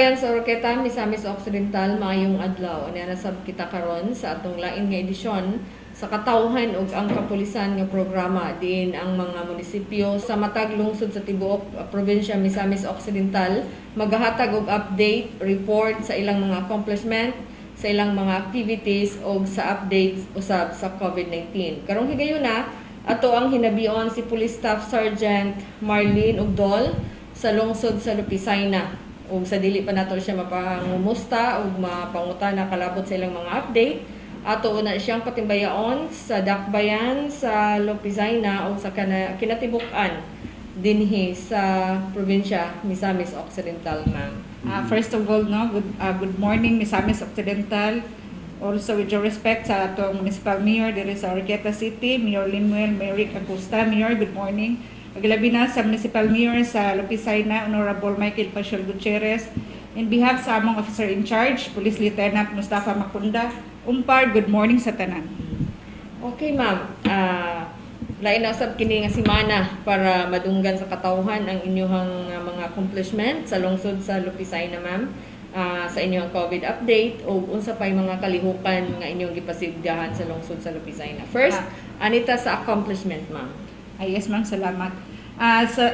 Dakbayan sa Oroqueta, Misamis Occidental, maayong adlaw. Ano nasab kita karon sa atong lain nga edisyon sa katawhan ug ang kapulisan nga programa diin ang mga munisipyo sa matag lungsod sa tibuok probinsya Misamis Occidental magahatag og update report sa ilang mga accomplishment, sa ilang mga activities o sa updates usab sa COVID-19. Karong higayuna ato ang hinabion si Police Staff Sergeant Marlene Ugdol sa lungsod sa Lupisayna. Ug sa dili pa nato siya mapangumusta ug mapangutana kalabot sa ilang mga update, ato una siyang patimbayaon sa dakbayan sa Lupisayna o sa kinatibuk-an dinhi sa probinsya Misamis Occidental, ma'am. First of all, no, good morning Misamis Occidental. Also with due respect sa atong municipal mayor diri sa Oroqueta City, Mayor Limuel Merrick Acosta. Mayor, good morning. Paglabi na sa Municipal Mayor sa Lupisayna, Honorable Michael Paciol Gutierrez. In behalf sa among Officer in Charge, Police Lieutenant Mustafa Macunda, umpar, good morning sa tanan. Okay, ma'am. Lain na usab kini nga semana para madunggan sa katawhan ang inyong mga accomplishment sa lungsod sa Lupisayna, ma'am. Sa inyong COVID update o unsa pay mga kalihukan nga inyong gipasigdahan sa lungsod sa Lupisayna. First, anita sa accomplishment, ma'am. Yes, ma'am, salamat. Sa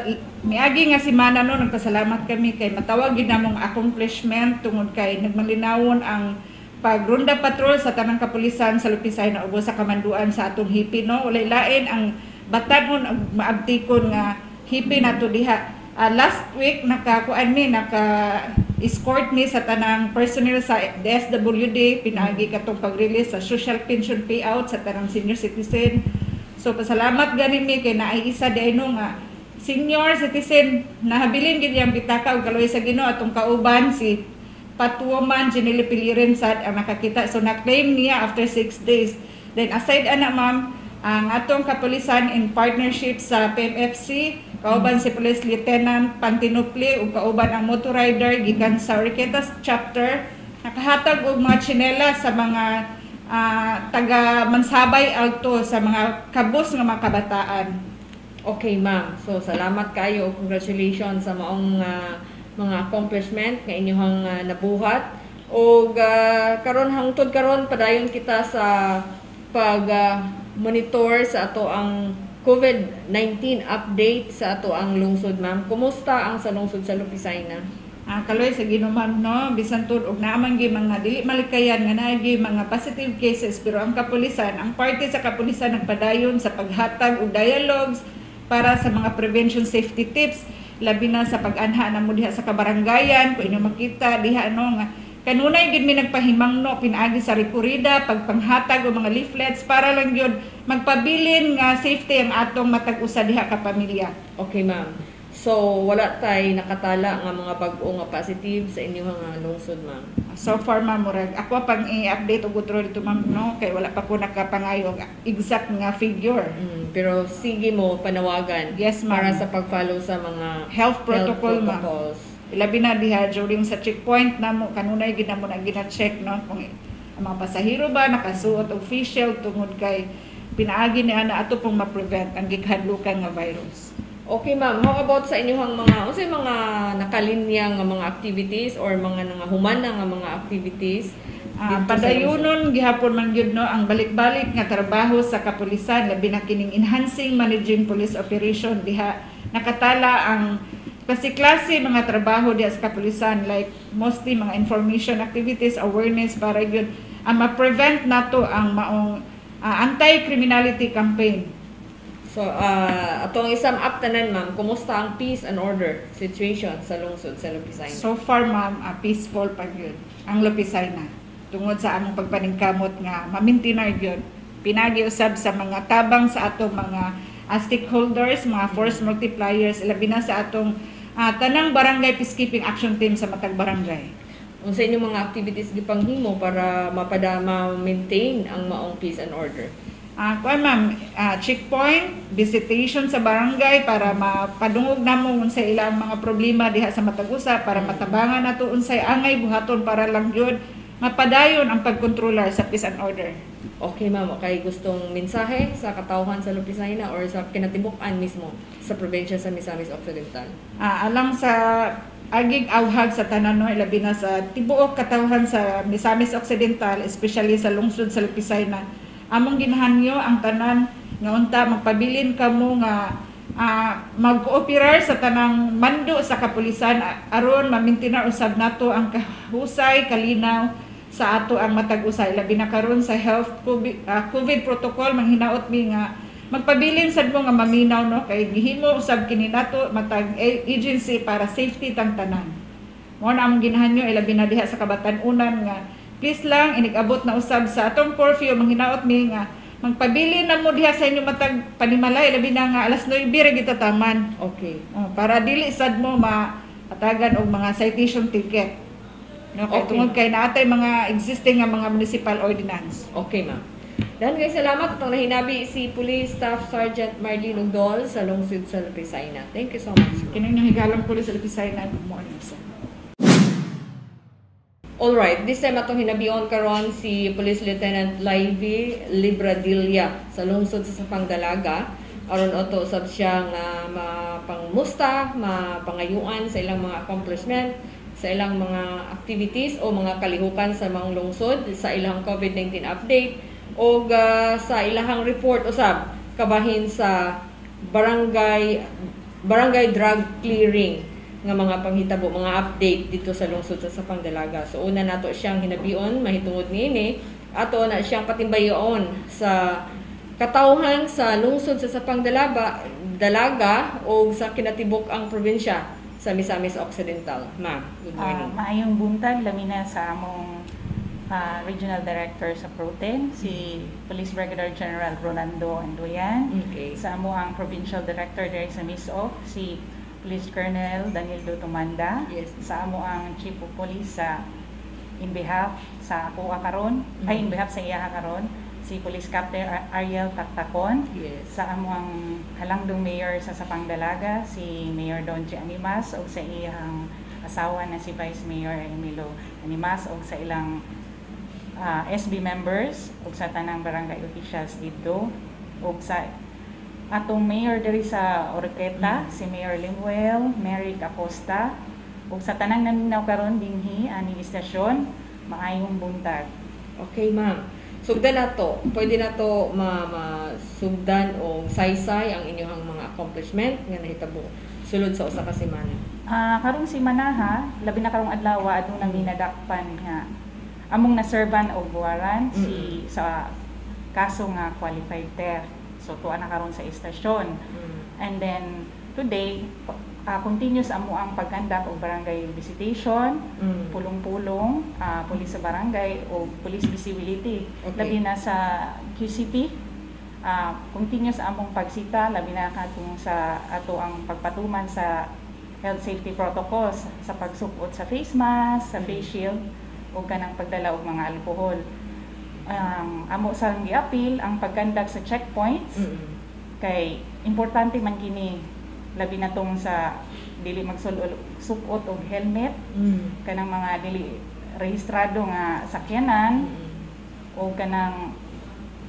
miagi nga semana no, nagpasalamat kami kay matawag gid namong accomplishment tungod kay nagmalinawon ang pagronda patrol sa tanang kapulisan sa Lupisayna ug sa kamanduan sa atong hipi, no. Walay lain ang batanon ug maabtikon nga hipi nato diha. Last week naka-escort mi sa tanang personnel sa DSWD pinaagi katong pag-release sa social pension payout sa tanang senior citizen. So pasalamat gani mi kay naay isa di ano nga senior citizen nahabilin gid yang pitaka og kaloy sa Ginoo atong kauban si Patuoman Jenny Piliren sad ang nakakita, so na-claim niya after 6 days. Then aside ana, ma'am, ang atong kapulisan in partnership sa PMFC kauban si Police Lieutenant Pantinupli ug kauban ang motor rider gikan sa Oroqueta chapter nakahatag og mga tsinela sa mga taga Mansabay Alto sa mga kabus nga mga kabataan. Okay, ma'am. So salamat kayo, congratulations sa maong mga accomplishment nga inyong nabuhat. O karon hangtod karon padayon kita sa pag monitor sa ato ang COVID-19 update sa ato ang lungsod, ma'am. Kumusta ang sa lungsod sa Lupisayna? Kaloy sa ginuman, no, bisan tud og naman gi mga dili malikayan nga naagi mga positive cases, pero ang kapulisan, ang parte sa kapulisan nagpadayon sa paghatag og dialogues para sa mga prevention safety tips, labi na sa pag-anha na mo diha sa kabarangayan kung inyo makita diha ano nga kanunay gid mi nagpahimangno pinaagi sa rekurida pagpanghatag og mga leaflets para lang gyud magpabilin nga safety ang atong matag usa diha ka pamilya. Okay, ma'am. So, wala tay nakatala nga mga bag-o nga positive sa inyong mga lungsod, ma'am? So far, ma'am, murag ako pang i-update og utro dito, ma'am, no? Kay wala pa ko nakapangayo exact nga figure. Pero sige mo panawagan. Yes, ma'am. Para sa pag-follow sa mga health protocols. Ilabi na diha during sa checkpoint namo kanunay gid namo na gina-check, no? Kung ang mga pasahero ba nakasuot og face shield tungod kay pinaagi niya na ato pong ma-prevent ang gikadlukan nga virus. Okay, ma'am. How about sa inyong unsay mga nakalinya nga mga activities or mga humana nga mga activities? Padayunon gihapon man gyud, no, ang balik-balik nga trabaho sa kapulisan labi na kining enhancing managing police operation diha nakatala ang klase mga trabaho diha sa kapulisan, like mostly mga information activities, awareness para gyud ma-prevent nato ang maong anti-criminality campaign. So, atong isam up tanan, ma'am, kumusta ang peace and order situation sa lungsod sa Lupisayna? So far, ma'am, peaceful pa yun ang Lupisayna. Tungod sa among pagpaningkamot nga mamintinar yun. Pinagi usab sa mga tabang sa atong mga stakeholders, mga force multipliers, ilabi na sa atong tanang barangay peacekeeping action team sa matag barangay. Unsa inyong mga activities gipanghimo para ma-maintain ang maong peace and order? Ma'am, checkpoint, visitation sa barangay para mapadungog namo unsay ilang mga problema diha sa matag-usa para matabangan nato unsay angay buhaton para lang gyud mapadayon ang pagkontrolar sa peace and order. Okay, ma'am. Okay, gustong mensahe sa katawhan sa Lupisayna or sa kinatibuk-an mismo sa probinsya sa Misamis Occidental? Alang sa aging awhag sa tanan, no, labi na sa tibuok katawhan sa Misamis Occidental, especially sa lungsod sa Lupisay na among ginahanyo ang tanan nga unta magpabilin kamo nga mag-cooperar sa tanang mando sa kapulisan aron mamintinar usab nato ang kahusay kalinaw sa ato ang matag usay labi na karon sa COVID protocol manghinaot mi nga magpabilin sad mo nga maminaw, no, kay gihimo usab kini nato matag agency para safety tang tanan. Mo na among ginahanyo ilabi na diha sa Kabatan-unan nga please lang inig-abot na usab sa atong curfew manghinaot mi nga magpabilin na mo diha sa inyo matag panimalay labi na nga alas 9 ra gitataman. Okay. Para dili sad mo maatagan og mga citation ticket. No, kay Okay. tungod kay naatay mga existing nga mga municipal ordinance. Okay, ma'am. Dahil guys, salamat itong nahinabi si Police Staff Sergeant Marlene Ugdol sa lungsod sa Lupisay na. Thank you so much. Kining nahigalang pulis sa Lupisay na good morning sir. Alright, this time atong hinabion karon si Police Lieutenant Livy Libradilla sa lungsod sa Sapang-Dalaga. Aron oto usab siya nga mapangmusta, mapangayuan sa ilang mga accomplishment, sa ilang mga activities o mga kalihukan sa mga lungsod, sa ilang COVID-19 update o sa ilahang report usab kabahin sa barangay drug clearing nga mga panghitabo, mga update dito sa lungsod sa Sapang-Dalaga. So una nato siyang hinabion mahitungod niini, ato na siyang patimbayon sa katawhan sa lungsod sa Sapang-Dalaga o sa kinatibok ang probinsya sa Misamis Occidental. Ma'am, good morning. Maayong buntag lamina sa among Regional Director sa Proten, si Police Brigadier General Rolando Andoyan. Okay. Sa amo ang Provincial Director there sa MISOC, si Police Colonel Daniel Dotomanda. Yes. Sa amo ang Chief of Police sa in behalf sa ako karon, ay in behalf sa iya karon, si Police Captain Ariel Tactacon. Yes. Sa amo ang halangdong mayor sa Sapang-Dalaga, si Mayor Donji Animas o sa iyang asawa na si Vice Mayor Emilio Animas o sa ilang SB members o sa tanang barangay officials dito o sa atong mayor diri sa Oroqueta, si Mayor Limuel, Mary Acosta o sa tanang naminaw karon dinhi ani istasyon, maayong buntag. Okay, ma'am. Sugdan nato, pwede nato masugdan o saysay ang inyong mga accomplishment nga nahitabo sulod sa usa ka semana. Karong si Manaha, labi na karong adlaw adto nang ginadakpan nga among naserban og warrant si sa kaso nga qualified theft. So tuwa na karon sa istasyon. And then today continuous amo ang pagkandak og barangay visitation, pulong-pulong, pulis sa barangay o police visibility. Okay. Labi na sa QCP, continuous among pagsita, labi na katong sa ato ang pagpatuman sa health safety protocols sa pagsukot sa face mask, sa face shield o kanang pagdala og mga alcohol. Amo sa giapil ang pagkandak sa checkpoints kay importante man kini labi na tong sa dili magsukot og helmet kanang mga dili rehistrado nga sakyanan o kanang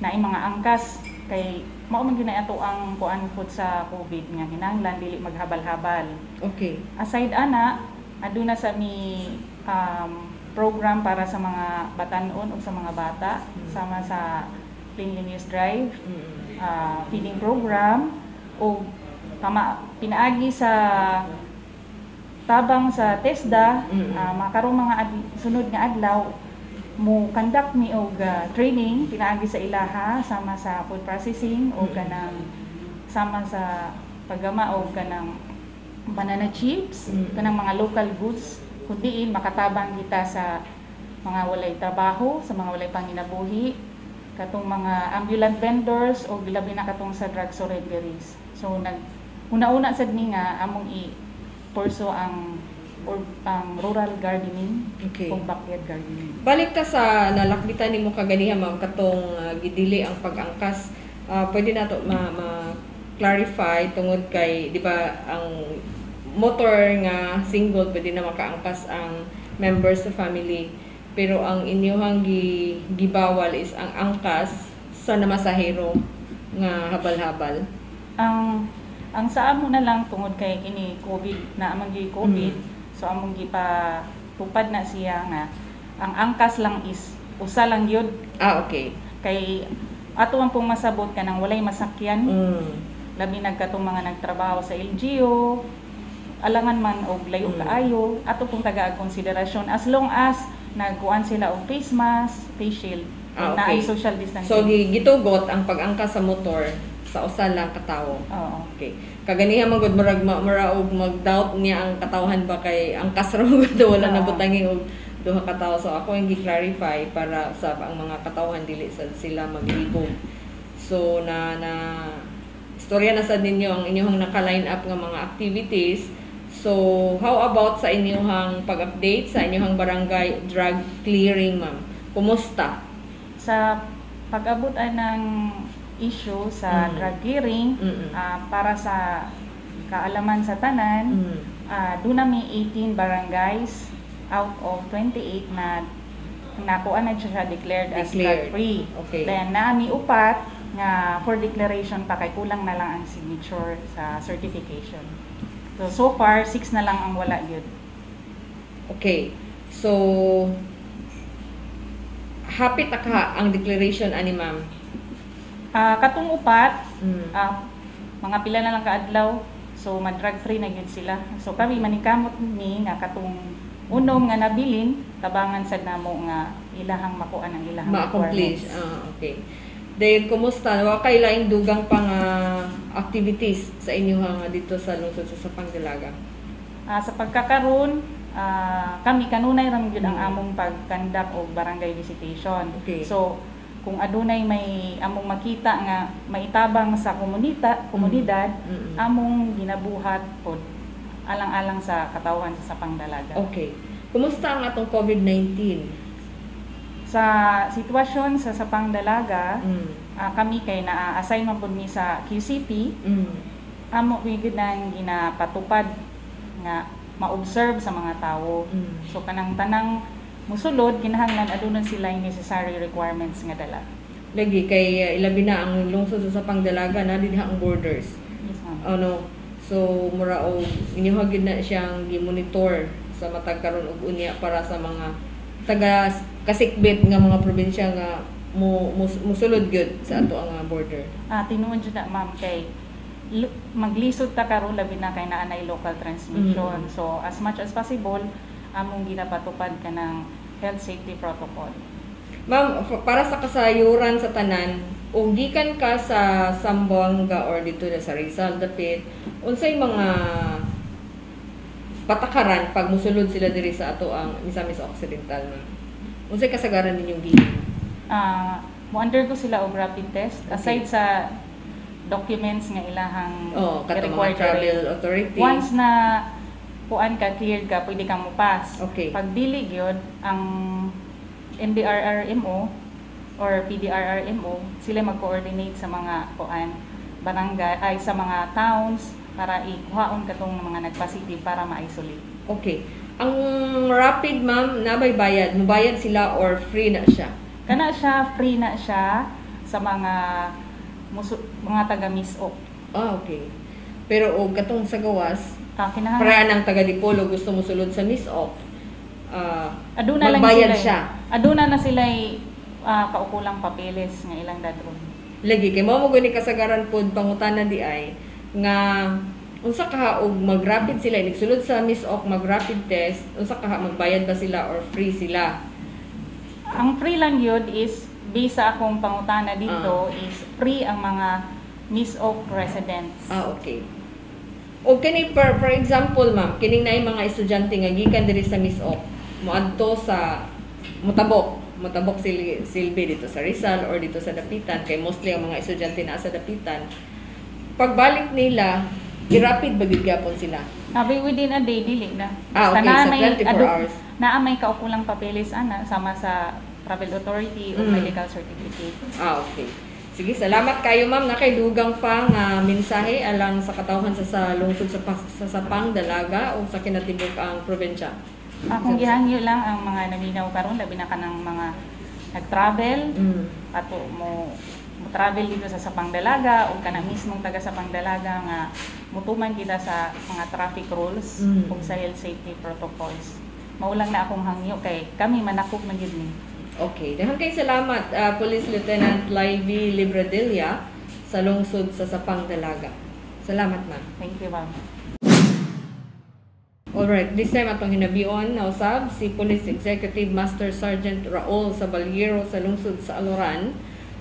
naay mga angkas kay mao man gyud ato ang kuan pud sa COVID nga kinahanglan dili maghabal-habal. Okay. Aside ana, aduna sa mi program para sa mga batanon o sa mga bata sama sa cleanliness drive, feeding program o pinaagi sa tabang sa TESDA, makarong mga sunod nga adlaw mo conduct mi og training pinaagi sa ilaha sama sa food processing o kanang sama sa paggama o kanang banana chips, kanang mga local goods kundi makatabang kita sa mga walay trabaho, sa mga walay panginabuhi, katong mga ambulant vendors o gilabi na katong sa drug surrenderies. So una-una sad ni nga among i-porso ang rural gardening Okay. o backyard gardening. Balik ta sa nalakbitan nimo kaganiha ma'am katong gidili ang pag-angkas. Pwede nato ma-clarify tungod kay di ba ang motor nga single pwede na makaangkas ang members sa family, pero ang inyohang gibawal is ang angkas sa namasahero nga habal-habal. Ang sa amo na lang tungod kay kini COVID na amang gi COVID. So among gipatupad na siya nga ang angkas lang is usa lang yun. Okay. Kay ato ang pong masabot ka nang walay masakyan. Labi nagkatong mga nagtrabaho sa LGU, alangan man og layo kaayo, ato pong taga konsiderasyon as long as nagkuan sila og face mask, face shield, Okay. naay social distancing. So gitugot ang pag-angkas sa motor sa usa lang katawo. Oo. Okay. Kaganiha man gud mura og mag-doubt niya ang katawhan ba kay angkas ra gud wala na butangi og duha ka tawo. So ako yung gi-clarify para sa ang mga katawhan dili sila maglibog. So na istorya na sad ninyo ang inyong naka-line up nga mga activities. So how about sa inyong pag-update sa inyong barangay drug clearing, ma'am? Kumusta? Sa pag-abot ng issue sa drug clearing, para sa kaalaman sa tanan, doon na may 18 barangays out of 28 na nakuha na siya declared as drug-free. Okay. Then naami upat nga for declaration pa kay kulang na lang ang signature sa certification. So far 6 na lang ang wala yun. Okay. So hapit ka ang declaration ani, ma'am? Katong upat, mga pila na lang kaadlaw, so mag-drug free na yun sila. So kami manikamot ni nga katong unom nga nabilin, tabangan sad namo nga ilahang makuha ng ilahang ma-accomplish. Okay. Dahil kumusta? Wa kay laing dugang pang activities sa inyo dito sa lungsod sa Pangdalaga? Sa pagkakaroon, kami kanunay ra gyud ang among pag-conduct og barangay visitation. Okay. So kung adunay may among makita nga maitabang sa komunidad, among ginabuhat pod alang-alang sa katawhan sa Pangdalaga. Okay. Kumusta ang atong COVID-19? Sa sitwasyon sa Pangdalaga, kami kay na-assign man pud mi sa QCP, amo gid nang ginapatupad nga ma-observe sa mga tawo. So kanang tanang musulod kinahanglan aduna sila yung necessary requirements nga dala. Lagi kay ilabi na ang lungsod sa Pangdalaga na dinha ang borders. Yes, ma'am. So mura og inyong gid na siyang gi-monitor sa matag karon og unya para sa mga taga kasikbit nga mga probinsya nga musulod gyud sa ato ang border. Tinuod jud na, ma'am, kay maglisod ta karon labi na kay naanay local transmission. So as much as possible among ginapatupad kanang health safety protocol. Ma'am, para sa kasayuran sa tanan, ug gikan ka sa Zamboanga or dito na sa Rizal dapit, unsay mga patakaran pag musulod sila diri sa ato ang Misamis Occidental, ma'am? Unsay kasagaran ninyong gikan? Mo undergo sila og rapid test aside sa documents nga ilahang katong mga travel authority. Once na kuan ka, cleared ka, pwede kang mupas. Okay. Pag dili gyud ang NBRRMO or PDRRMO, sila mag-coordinate sa mga kuan barangay ay sa mga towns para ikuhaon katong mga nag-positive para ma-isolate. Okay. Ang rapid, ma'am, nabay bayad? Mubayad sila or free na siya? Kana siya, free na siya sa mga taga-MISOC. Okay. Pero og katong sa gawas, Kinahanglan para ng taga Dipolo gusto mo sulod sa MISOC, aduna lang magbayad sila. siya. Aduna na sila kaukulang papeles nga ilang dadron. Lagi kay mao mo gani kasagaran pod pangutanan di ay nga unsa ka og mag-rapid sila nagsulod sa MISOC mag-rapid test, unsa ka magbayad ba sila or free sila? Ang free lang yun is based sa akong pangutana dito is free ang mga MISOC residents. Okay. O kini for example, ma'am, kining naay mga estudyante nga gikan diri sa MISOC, moadto sa Mutabok silbi dito sa Rizal or dito sa Dapitan, kay mostly ang mga estudyante na sa Dapitan. Pagbalik nila, i-rapid ba gyud gyapon sila? Within a day dili na. Okay, sa 24 hours. May kaukulang papeles sama sa travel authority o medical certificate. Okay. Sige, salamat kayo, ma'am. Nakaidugang pa nga mensahe alang sa katawhan sa lungsod sa Pangdalaga o sa kinatibuk ang probinsya. Kung gihangyo lang ang mga naminaw karon labi na kanang mga nag-travel ato mo travel dito sa Sapang Dalaga o kana mismong taga Sapang Dalaga nga mutuman kita sa mga traffic rules ug sa health safety protocols. Maulang na akong hangyo kay kami manakop man gyud ni. Okay, daghang kay salamat Police Lieutenant Livy Libradilla sa lungsod sa Sapang Dalaga. Salamat, ma'am. Thank you, ma'am. Alright, this time atong hinabion na usab si Police Executive Master Sergeant Raul Sabaliero sa lungsod sa Aloran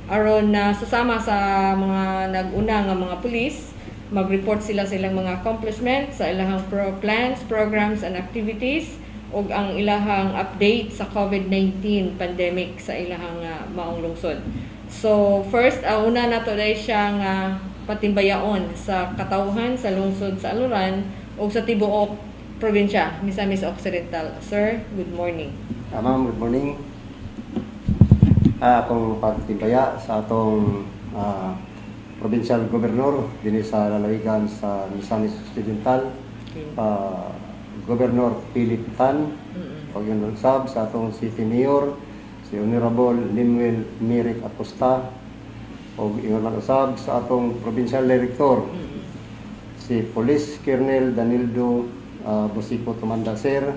aron na susama sa mga nag-una nga mga pulis mag-report sila sa ilang mga accomplishments sa ilahang plans, programs and activities ug ang ilahang update sa COVID-19 pandemic sa ilahang maong lungsod. So first, una na to dahil siyang patimbayaon sa katawhan sa lungsod sa Aloran ug sa tibuok probinsya, Misamis Occidental. Sir, good morning. Ma'am, good morning. Akong pagtimbaya sa atong provincial governor din sa lalawigan sa Misamis Occidental, Governor Philip Tan, pag-yun sab sa atong City Mayor, si Honorable Limuel Mirik Acosta, o ingon usab sa atong Provincial Director, si Police Colonel Danildo Bosico Tumanda Sir,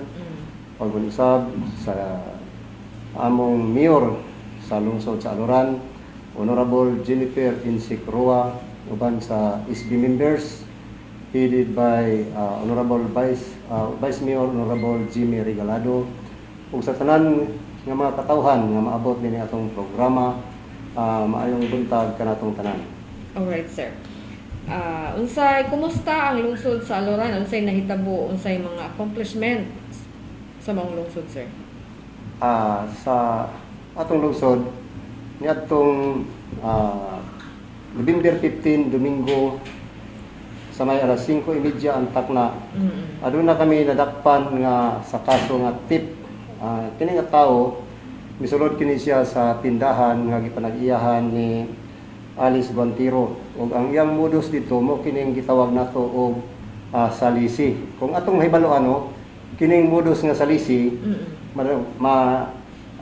pag-yun usab sa among Mayor sa lungsod sa Aloran, Honorable Jennifer Insik Roa, uban sa SB members, headed by Honorable Vice Mayor Honorable Jimmy Regalado, ug sa tanan nga mga katawhan nga maabot din atong programa, maayong buntag kanatong tanan. Alright, sir. Kumusta ang lungsod sa Aloran? Unsay nahitabo, unsay mga accomplishments sa mga lungsod, sir? Sa atong lungsod niadtong November 15, Domingo, sa may alas 5:30 ang takna. Aduna kami nadakpan nga sa kaso nga tip. Kini nga tawo misulod kini siya sa tindahan nga gipanag-iyahan ni Alice Guantiro. Ug ang iyang modus dito mo kining gitawag nato og salisi. Kung atong mahibalo kining modus nga salisi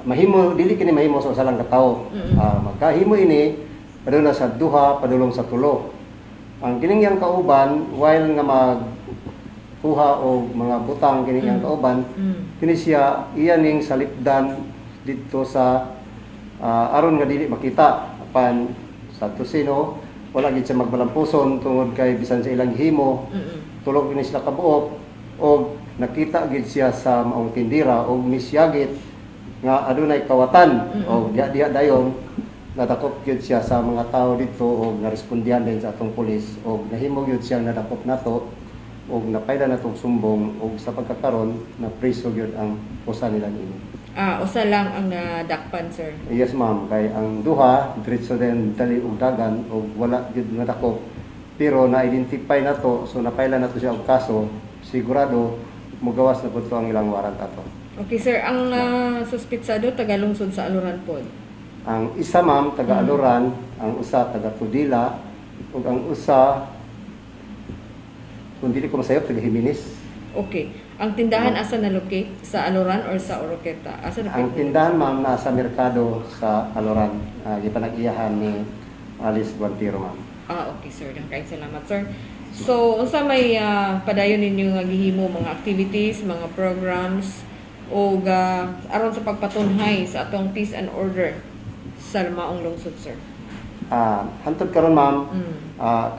mahimo dili kini mahimo sa usa lang ka tawo. Magkahimo ini padulong sa duha, padulong sa tulo. Ang kining yang kauban while nga magkuha og mga butang kining yang kauban, kini siya iyaning salipdan dito sa aron nga dili makita apan sa tusino wala gid siya magbalampuson tungod kay bisan sa ilang himo tulog kini sila kabuok og nakita gid siya sa maong tindira og misyagit nga adunay kawatan o diya dayon nadakop gyud siya sa mga tao dito og narespondihan din sa atong pulis og nahimo gyud siyang nadakop nato og napayda natong sumbong og sa pagkakaron na preso gyud ang usa nila niini. Usa lang ang nadakpan, sir. Yes ma'am, kay ang duha diretso din dali og dagan og wala gyud nadakop pero na-identify nato so napayla nato siya og kaso sigurado mugawas na pud ang ilang warrant ato. Okay, sir. Ang suspitsado, taga-lungsod sa Aloran po. Ang isa ma'am, taga Aloran, ang usa taga Tudela, ug ang usa, kung dili ko masayop, taga Jimenez. Okay. Ang tindahan asa na-locate? Sa Aloran or sa Oroqueta? Asa na ang tindahan ma'am, nasa merkado sa Aloran. Gipanag-iyahan ni Alice Guantiro ma'am. Okay, sir. Kaya salamat, sir. So, unsa may padayon ninyo nga gihimo mga activities, mga programs, o aron sa pagpatunhay sa atong peace and order sa maong lungsod, sir? Hantod karon ma'am,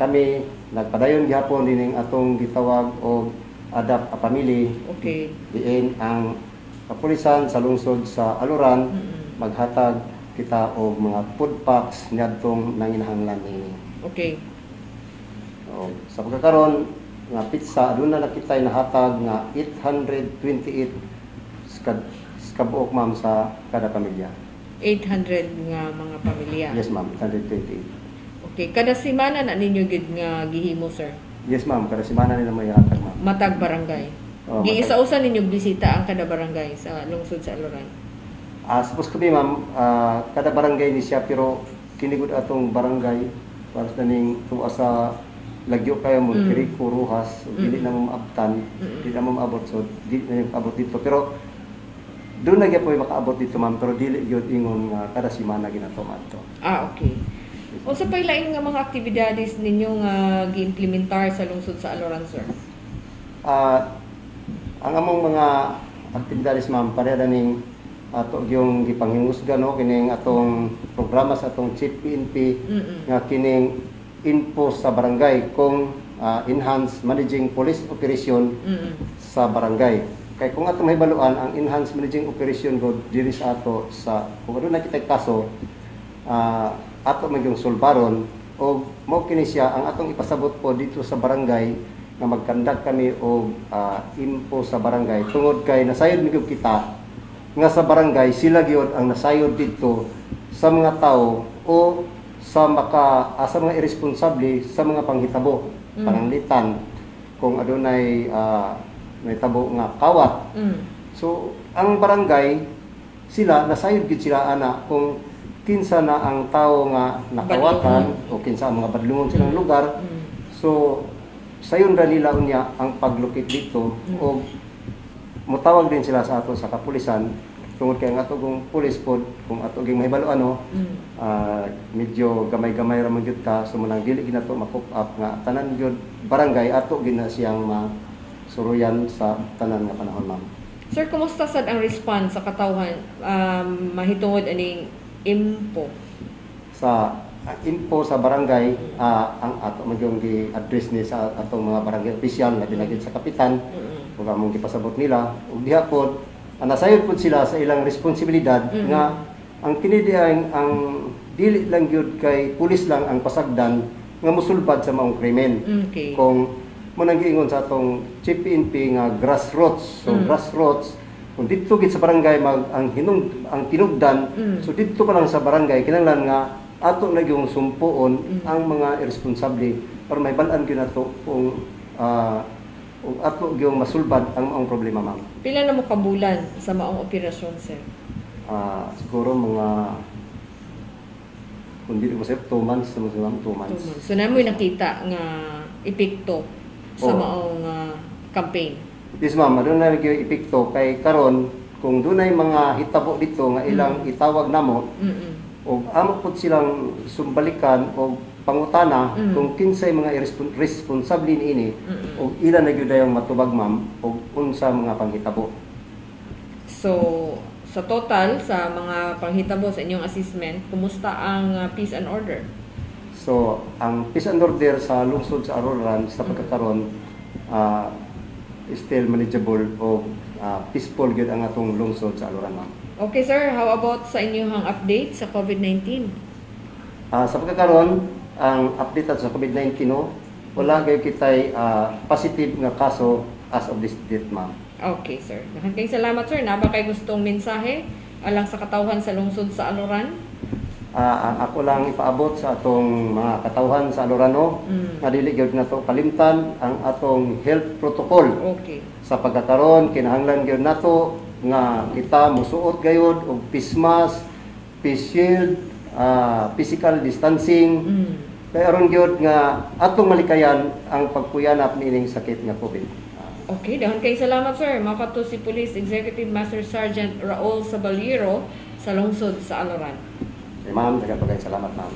kami nagpadayon gihapon dining atong gitawag og Adapt a Family. Okay. Diin ang kapulisan sa lungsod sa Aloran maghatag kita og mga food packs niadtong nanginahanglan ini. Okay. Sa pagkakaron nga pizza aduna na kitay nahatag nga 828 kabuok ma'am sa kada pamilya. 800 nga mga pamilya. Yes ma'am, 128. Okay, kada semana na ninyo gid nga gihimo, sir? Yes ma'am, kada semana nila may hatag ma'am. Matag barangay. Giisa-usa ninyo bisita ang kada barangay sa lungsod sa Aloran. Supposed to be ma'am, kada barangay ni siya pero kinigud atong barangay para sa ning tuwa sa lagyo kayo mo Kiriko, Rojas, dili na mo maabtan, dili na mo maabot so dili na abot dito pero doon na po makaabot dito ma'am pero dili gyud ingon nga kada semana ginato man to. Okay. O sa pailaing nga mga aktibidades ninyo nga gi-implementar sa lungsod sa Aloran, sir? Ang among mga aktibidades ma'am pareha ning ato yung gipanghingusga no kining atong programa sa atong Chief PNP nga kining info sa barangay kung enhanced managing police operation sa barangay. Kay kung ato mahibaluan ang enhanced managing operation go diri sa ato sa kung ano na kita kaso ato magyong sulbaron o mao kini siya ang atong ipasabot po dito sa barangay nga magkandak kami og info sa barangay tungod kay nasayod mi kita nga sa barangay sila gyud ang nasayod dito sa mga tao o sa mga irresponsable sa mga panghitabo pananglitan kung adunay may tabo nga kawat. So ang barangay sila nasayod gid sila ana kung kinsa na ang tao nga nakawatan o kinsa ang mga badlungon silang lugar. So sayon ra nila unya ang paglukit dito o mutawag din sila sa ato sa kapulisan tungod kay ang ato kung pulis pod kung ato ging mahibalo ano medyo gamay-gamay ra man gyud ka so manang dili ginato ma-coop up nga tanan gyud barangay ato gina siyang masuruyan sa tanan nga panahon ma'am. Sir, kumusta sad ang response sa katawhan mahitungod aning info? Sa info sa barangay ang ato magyong gi-address ni sa atong mga barangay official na binagid sa kapitan ug among gipasabot nila ug diha pod nasayod pod sila sa ilang responsibilidad nga ang kinidiang ang dili lang gyud kay pulis lang ang pasagdan nga mosulbad sa maong krimen. Okay. Kung mo nang giingon sa atong Chief PNP nga grassroots. So grassroots kung dito gid sa barangay ang tinugdan so dito pa lang sa barangay kinahanglan nga ato na yung sumpuon ang mga irresponsable para may balaan gyud nato kung ato yung masulbad ang maong problema ma'am. Pila na mo kabulan sa maong operasyon, sir? Siguro mga kung dili ko sa 2 months sa ma'am 2 months. So na mo nakita nga epekto sa maong campaign. Yes ma'am, adun na gyud epekto kay karon kung dunay mga hitabo dito nga ilang itawag namo o amo pod silang sumbalikan o pangutana kung kinsay mga responsable niini o ilan na gyud yung matubag ma'am o unsa mga panghitabo. So sa total sa mga panghitabo sa inyong assessment, kumusta ang peace and order? So ang peace and order sa lungsod sa Aloran sa pagkakaron still manageable o peaceful gyud ang atong lungsod sa Aloran ma'am. Okay sir, how about sa inyong update sa COVID-19? Sa pagkakaron ang update sa COVID-19 no, wala gayud kitay positive nga kaso as of this date ma'am. Okay sir. Daghang salamat sir. Naba kay gustong mensahe alang sa katawhan sa lungsod sa Aloran? Ako lang ipaabot sa atong mga katawhan sa Aloran no, nga dili gyud nato kalimtan ang atong health protocol. Okay. Sa pagkakaron kinahanglan gyud nato nga kita musuot gayud og face mask, face shield, physical distancing. Kay aron gyud nga atong malikayan ang pagpuyanap nining sakit nga COVID. Okay, daghang salamat sir. Makato si Police Executive Master Sergeant Raul Sabaliero sa lungsod sa Aloran. Ma'am, daghang salamat ma'am.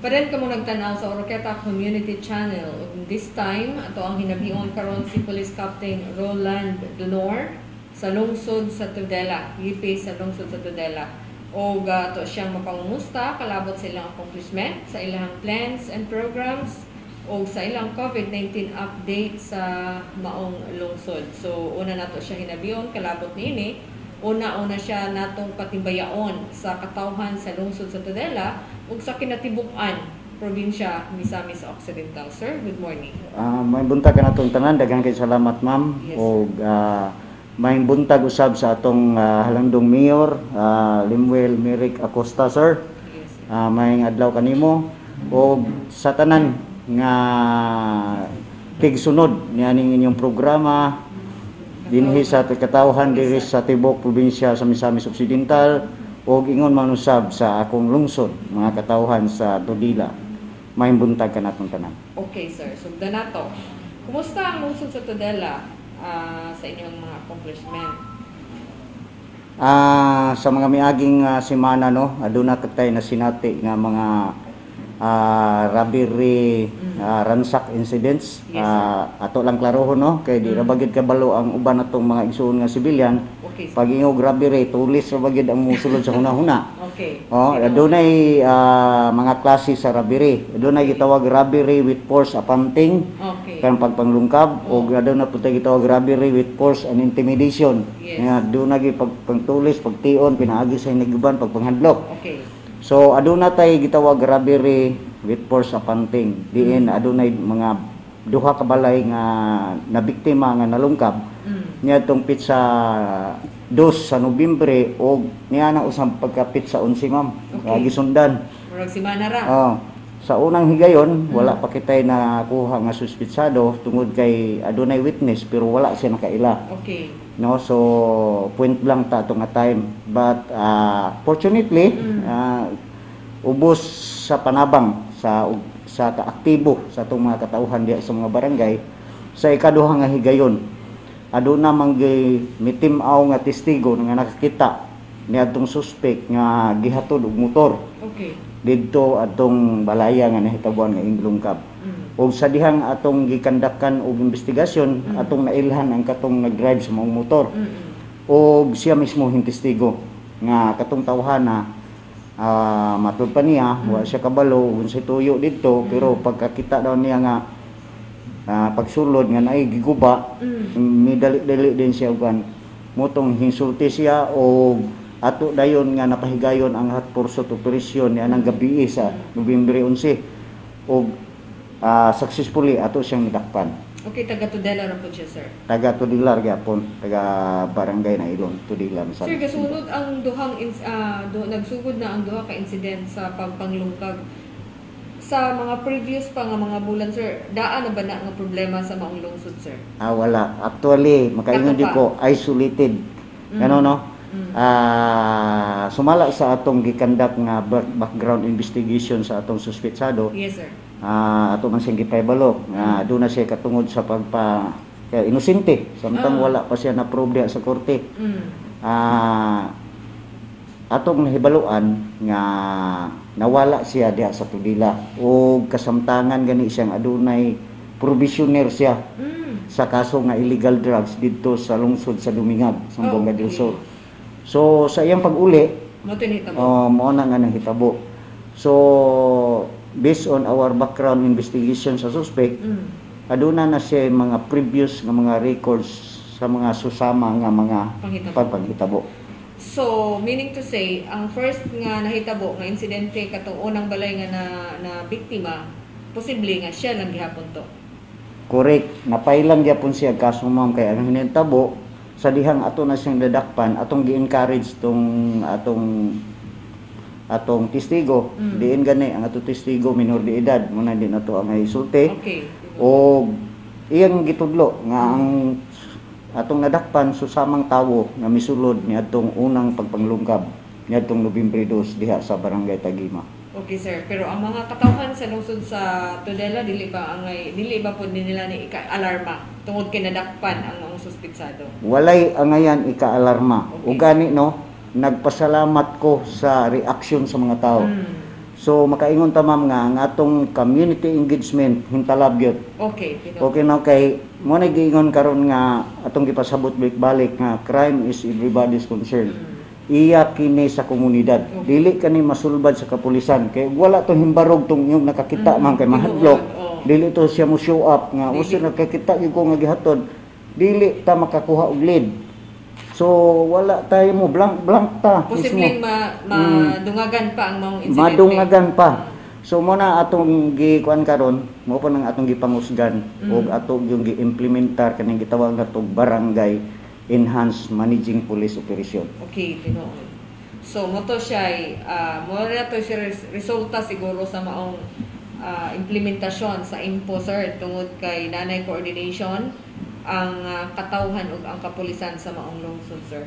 Paren ka mo nagtanaw sa Oroqueta Community Channel. This time, ato ang hinabion karon si Police Captain Roland Donor sa lungsod sa Tudela, gipi sa lungsod sa Tudela. O ato siyang mapangumusta kalabot sa ilang accomplishment, sa ilang plans and programs, o sa ilang COVID-19 update sa maong lungsod. So, una nato siya hinabiyon, kalabot niini. Una-una siya natong patimbayaon sa katawhan sa lungsod sa Tudela ug sa kinatibuk-an probinsya Misamis Occidental. Sir, good morning. May buntag ka natong tanan, daghang kay salamat ma'am. Yes. Og may buntag usab sa atong halandong mayor, Limuel Merrick Acosta sir. Yes. May adlaw kanimo og sa tanan nga tigsunod nianing inyong programa dinhi sa katawhan diri sa tibok probinsya sa Misamis Occidental og ingon man usab sa akong lungsod mga katawhan sa Tudela. May buntag ka natong tanan. Okay, sir. Sugdan nato. Kumusta ang lungsod sa Tudela sa inyong mga accomplishment? Sa mga miaging semana no, aduna katay na sinati nga mga robbery ransack incidents. Yes, sir. Ato lang klarohon no kay di ra bagid kabalo ang uban natong mga igsoon nga sibilyan. Okay, sir. Pag ingog robbery tulis ra bagid ang musulod sa hunahuna. Okay. Adunay mga klase sa robbery. Adunay gitawag robbery with force appamting Okay. kan pagpanglungkab o aduna pud gitawag robbery with force and intimidation. Yes. Nga adunay pagtulis, pagtion, pinaagi sa hiniguban, pagpanghadlok. Okay. So aduna tay gitawag robbery with force appamting. Diin adunay mga duha ka balay nga nabiktima nga nalungkab niadtong pitsa 2 sa Nobyembre o niya na usang pagkapit sa 11 ma'am. Okay. Gisundan. Murag si Manara. Sa unang higayon wala pa kitay nakuha nga suspitsado tungod kay adunay witness pero wala siya nakaila. Okay. No, so point blank ta atong nga time, but fortunately ubos sa panabang sa kaaktibo sa atong mga katauhan diya sa mga barangay sa ikaduha nga higayon aduna manggay mitimaw nga testigo nga nakakita niadtong suspect nga gihatod og motor Okay. didto atong balaya nga nahitabuan nga Inglungkab. Og sa dihang atong gikandakan og investigasyon atong nailhan ang katong nagdrive sa mga motor. Og siya mismo hing testigo nga katong tawhana matud pa niya wa siya kabalo unsay tuyo didto pero pagkakita daw niya nga pagsulod nga naay giguba midali-dali din siya ugan motong hinsulti siya og ato dayon nga napahigayon ang hot pursuit operation niya nang gabi sa Nobyembre 11 og successfully ato siyang nadakpan. Okay, taga Tudela ra po siya, sir. Taga Tudilar gyapon, taga barangay na Ilon, Tudilar sa. Sir, kasunod ang nagsugod na ang duha ka incident sa pagpanglungkag. Sa mga previous pa nga mga bulan, sir, daan na ba na nga problema sa maong lungsod, sir? Wala. Actually, makaingon di ko isolated. Ano no? Sumala sa atong gikandak nga background investigation sa atong suspetsado. Yes, sir. Ato man siyang gipahibalo nga doon na siya katungod sa kaya inosente samtang wala pa siya na-prove diha sa korte. Atong nahibaluan nga nawala siya diha sa Tudila ug kasamtangan gani siyang adunay provisioner siya sa kaso nga illegal drugs didto sa lungsod sa Dumingag, Zamboanga del Sur. So sa iyang pag-uli mao na nga nahitabo. So based on our background investigation sa suspect, aduna na siya mga previous nga mga records sa mga susama nga mga panghitabo. So, meaning to say, ang first nga nahitabo nga insidente katong unang balay nga na biktima, posible nga siya lang gihapon to. Correct. Napailang gyapon siya kaso ma'am kay ang hinitabo sa dihang ato na siyang dadakpan, atong gi-encourage tong atong testigo, diin gani ang atong testigo minor de edad muna din ato ang isulti. Okay. O iyang gitudlo nga ang atong nadakpan susamang tawo nga misulod ni atong unang pagpanglungkab niadtong Nobyembre 2 diha sa Barangay Tagima. Okay, sir. Pero ang mga katawhan sa lungsod sa Tudela dili ba pud nila ni ika-alarma tungod kay nadakpan ang mga suspitsado? Walay angayan ika-alarma. Okay. Ug gani no nagpasalamat ko sa reaksyon sa mga tao. So makaingon ta ma'am nga ang atong community engagement hintalab gyud. Okay. Okay na kay mo na giingon karon nga atong gipasabot balik nga crime is everybody's concern. Iya kini sa komunidad. Dili kani masulbad sa kapulisan kay wala to himbarog tong yung nakakita man kay mahadlok. Dili to siya mo show up nga usa nakakita gyud ko nga gihatod. Dili ta makakuha og lead. So wala tayo mo blank ta. Posibleng madungagan pa ang mga insidente. Madungagan pa. So mo na atong gikuan karon, mo pa nang atong gipangusgan ug atong yung gi-implementar kaning gitawag natong barangay enhanced managing police operation. Okay, tinuod. So mo to siya mo na to siya resulta siguro sa maong implementasyon sa IMPO, sir, tungod kay nanay coordination ang katawhan ug ang kapulisan sa maong lungsod, sir.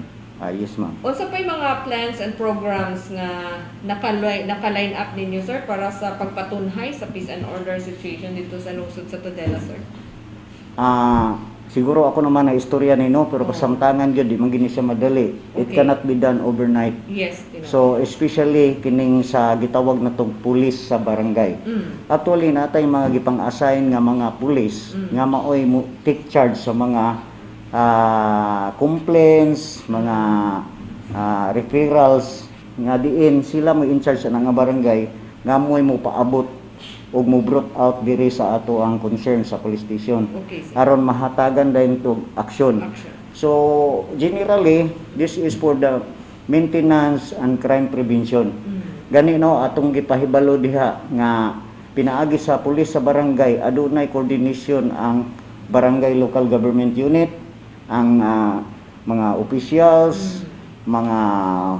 Yes, ma'am. Unsa pay mga plans and programs nga naka-line up ninyo, sir, para sa pagpatunhay sa peace and order situation dito sa lungsod sa Tudela, sir? Siguro ako naman na istorya nino pero kasamtangan gyud di man gini siya madali. It Okay. cannot be done overnight. Yes, Tino. So especially kining sa gitawag natong pulis sa barangay. Actually natay mga gipang-assign nga mga pulis nga maoy mo take charge sa mga complaints, mga referrals nga diin sila mo in charge sa nga barangay nga mo'y mo paabot ug mo brought out diri sa ato ang concern sa police station Okay, sir. aron mahatagan dayon to action. Action. So generally this is for the maintenance and crime prevention. Gani no atong gipahibalo diha nga pinaagi sa pulis sa barangay adunay coordination ang barangay local government unit, ang mga officials, mga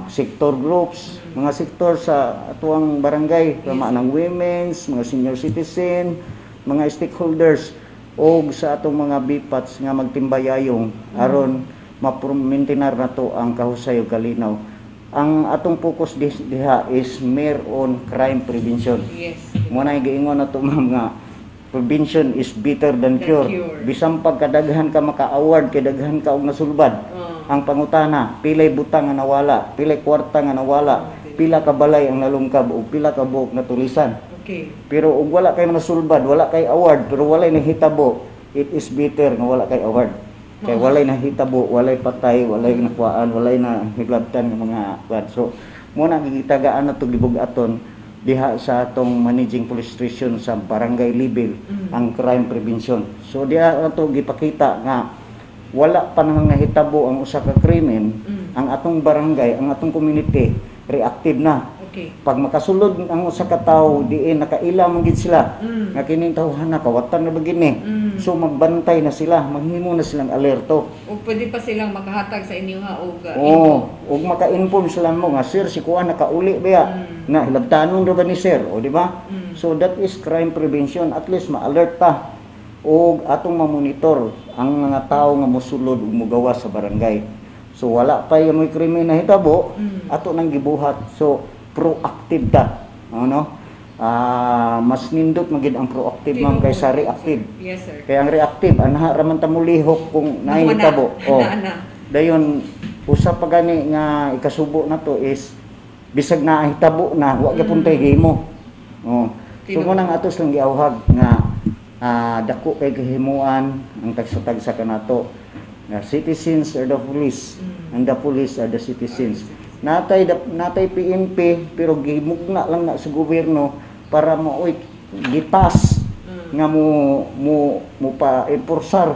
sector groups, mga sektor sa atuang barangay, kama ng women's, mga senior citizen, mga stakeholders o sa atong mga BPATs nga magtimbayayong aron ma-maintain na to ang kahusay ug kalinaw. Ang atong focus diha is more on crime prevention. Yes. Mo na giingon na to ma'am nga prevention is better than cure. Bisan pag kadaghan ka maka-award kay daghan ka og nasulbad. Ang pangutana, pilay butang nga nawala, pilay kwarta nga nawala, pila ka balay ang nalungkab o pila ka buok natulisan. Okay. Pero ug wala kay nasulbad, wala kay award, pero walay nahitabo, it is better nga wala kay award. Kay walay nahitabo, walay patay, walay nakuhaan, walay na higlabtan nga mga kwan. So mo na gigitagaan na to gibug-aton diha sa atong managing police station sa barangay level ang crime prevention. So diha ato gipakita nga wala pa nangangahitabo ang usa ka krimen, ang atong barangay, ang atong community reactive na. Okay. Pag makasulod ang usa ka tawo diin nakaila man gid sila nga kining tawhana kawatan na bagini. So magbantay na sila, maghimo na silang alerto. O pwede pa silang makahatag sa inyo ha og Ug maka-inform sila mo nga sir si kuan nakauli ba na hilabtanon ra ba ni sir o di ba? So that is crime prevention, at least ma-alert ta o atong ma-monitor ang mga tao nga mosulod ug mogawas sa barangay. So wala pa yung may krimen na hitabo, ato nang gibuhat. So proactive ta. Ano? Mas nindot magid ang proactive ma'am kaysa reactive. Yes, sir. Kaya ang reactive anha ra man ta mulihok kung naay hitabo. Dayon usa pa gani nga ikasubo na to is bisag na hitabo na wa gyapon tay gihimo. So mo nang atos lang giawhag nga dako kay kahimuan ang tagsa-tagsa kanato. Citizens are the police and the police are the citizens. Natay PNP pero gimugna lang na sa gobyerno para maoy gitas nga mo pa enforcer.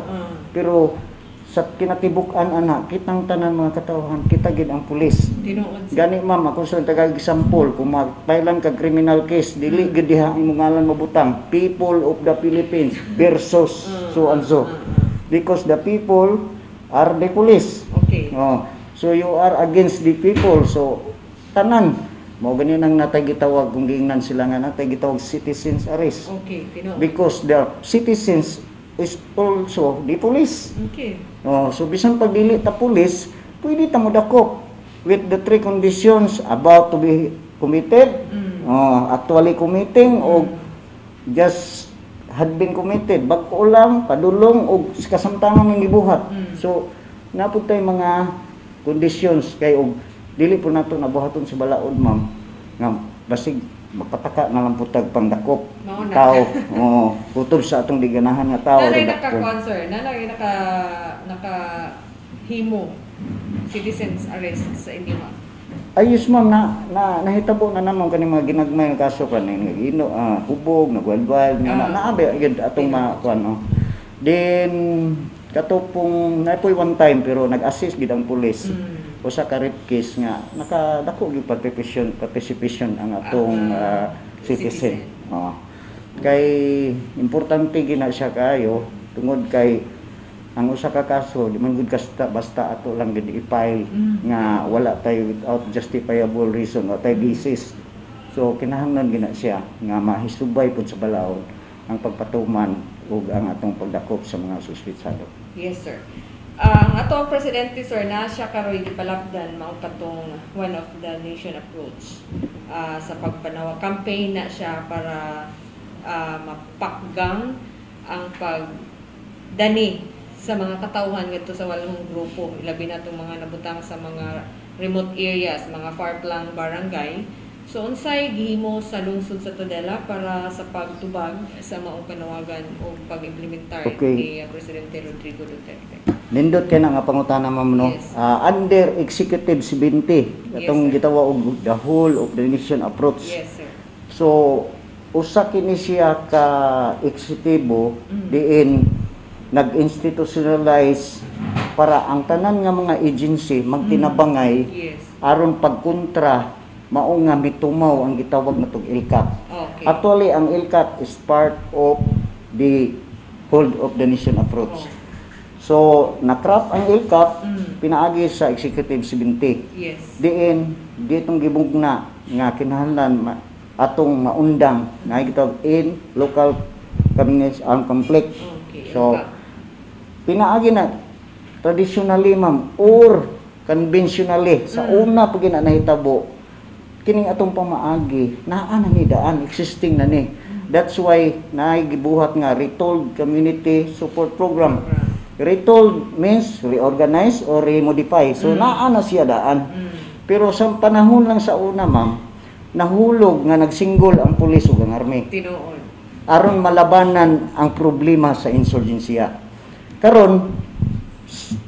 Pero sa kinatibuk-an ana kitang tanan mga katawhan kita gid ang pulis. Tinuod. Gani ma'am ako sa tagag-example kung magpailan ka criminal case dili gid diha imong ngalan mabutang people of the Philippines versus so and so, because the people are the police. Okay. So you are against the people, so tanan mo gani nang natay gitawag kung giingnan sila nga natay gitawag citizens arrest, Okay, tinuod. because the citizens is also the police. Okay. So bisan pag dili ta pulis, pwede ta mo dakop with the three conditions: about to be committed, actually committing, o just had been committed, bag-o lang, padulong, o kasamtangan ng gibuhat. So napud tay mga conditions kay og dili po nato nabuhaton sa balaod ma'am nga basig mapataka na lang putag pandakop Mauna. tao. Kutob sa atong diganahan nga tao. Nanay redaktor. naka-concern, nanay naka-himo citizens arrest sa inyo ha? Ayos ma'am na nahitabo na naman kani mga ginagmay nga kaso kanay nagino hubog nagwalwal nga naabi gyud atong mga kuan no. Then katupong napoy one time pero nag-assist gid ang pulis. Usa ka rape case nga nakadako gyud participation ang atong citizen. Kay importante gina siya kayo tungod kay ang usa ka kaso di man gud basta ato lang gid i-file nga wala tayo without justifiable reason o tayo basis. So kinahanglan gina siya nga mahisubay pud sa balaod ang pagpatuman ug ang atong pagdakop sa mga suspetsado. Yes, sir. Ang atong presidente, sir, na siya karoy gipalapdan mao katong one of the nation approach sa pagpanawa campaign na siya para mapakgang ang pagdani sa mga katawhan ngadto sa walong grupo, ilabi na itong mga nabutang sa mga remote areas, mga far-flung barangay. So unsay gihimo sa lungsod sa Tudela para sa pagtubag sa maong panawagan o pag-implementar ni Presidente Rodrigo Duterte? Nindot kay na nga pangutana ma'am no. Yes. Under Executive 70 atong gitawa og the whole of the nation approach. Yes, sir. So usa kini siya ka eksekutibo diin nag-institutionalize para ang tanan nga mga agency magtinabangay Yes. aron pagkontra mao nga mitumaw ang gitawag natong ILCAT. Okay. Actually ang ILCAT is part of the whole of the nation approach. Oh. So nakrap ang ILCAT Mm. pinaagi sa Executive 70. Yes. Diin ditong gibugna nga kinahanglan atong maundang nga gitawag in local communities armed conflict. Okay. So pinaagi na traditionally ma'am or conventionally sa una pag nahitabo kining atong pamaagi naa na ni daan existing na ni. That's why gibuhat nga Retold Community Support Program. Retold means reorganize or remodify. So naa na siya daan. Pero sa panahon lang sa una ma'am nahulog nga nagsinggol ang pulis ug ang army Tinuod. aron malabanan ang problema sa insurgensiya. Karon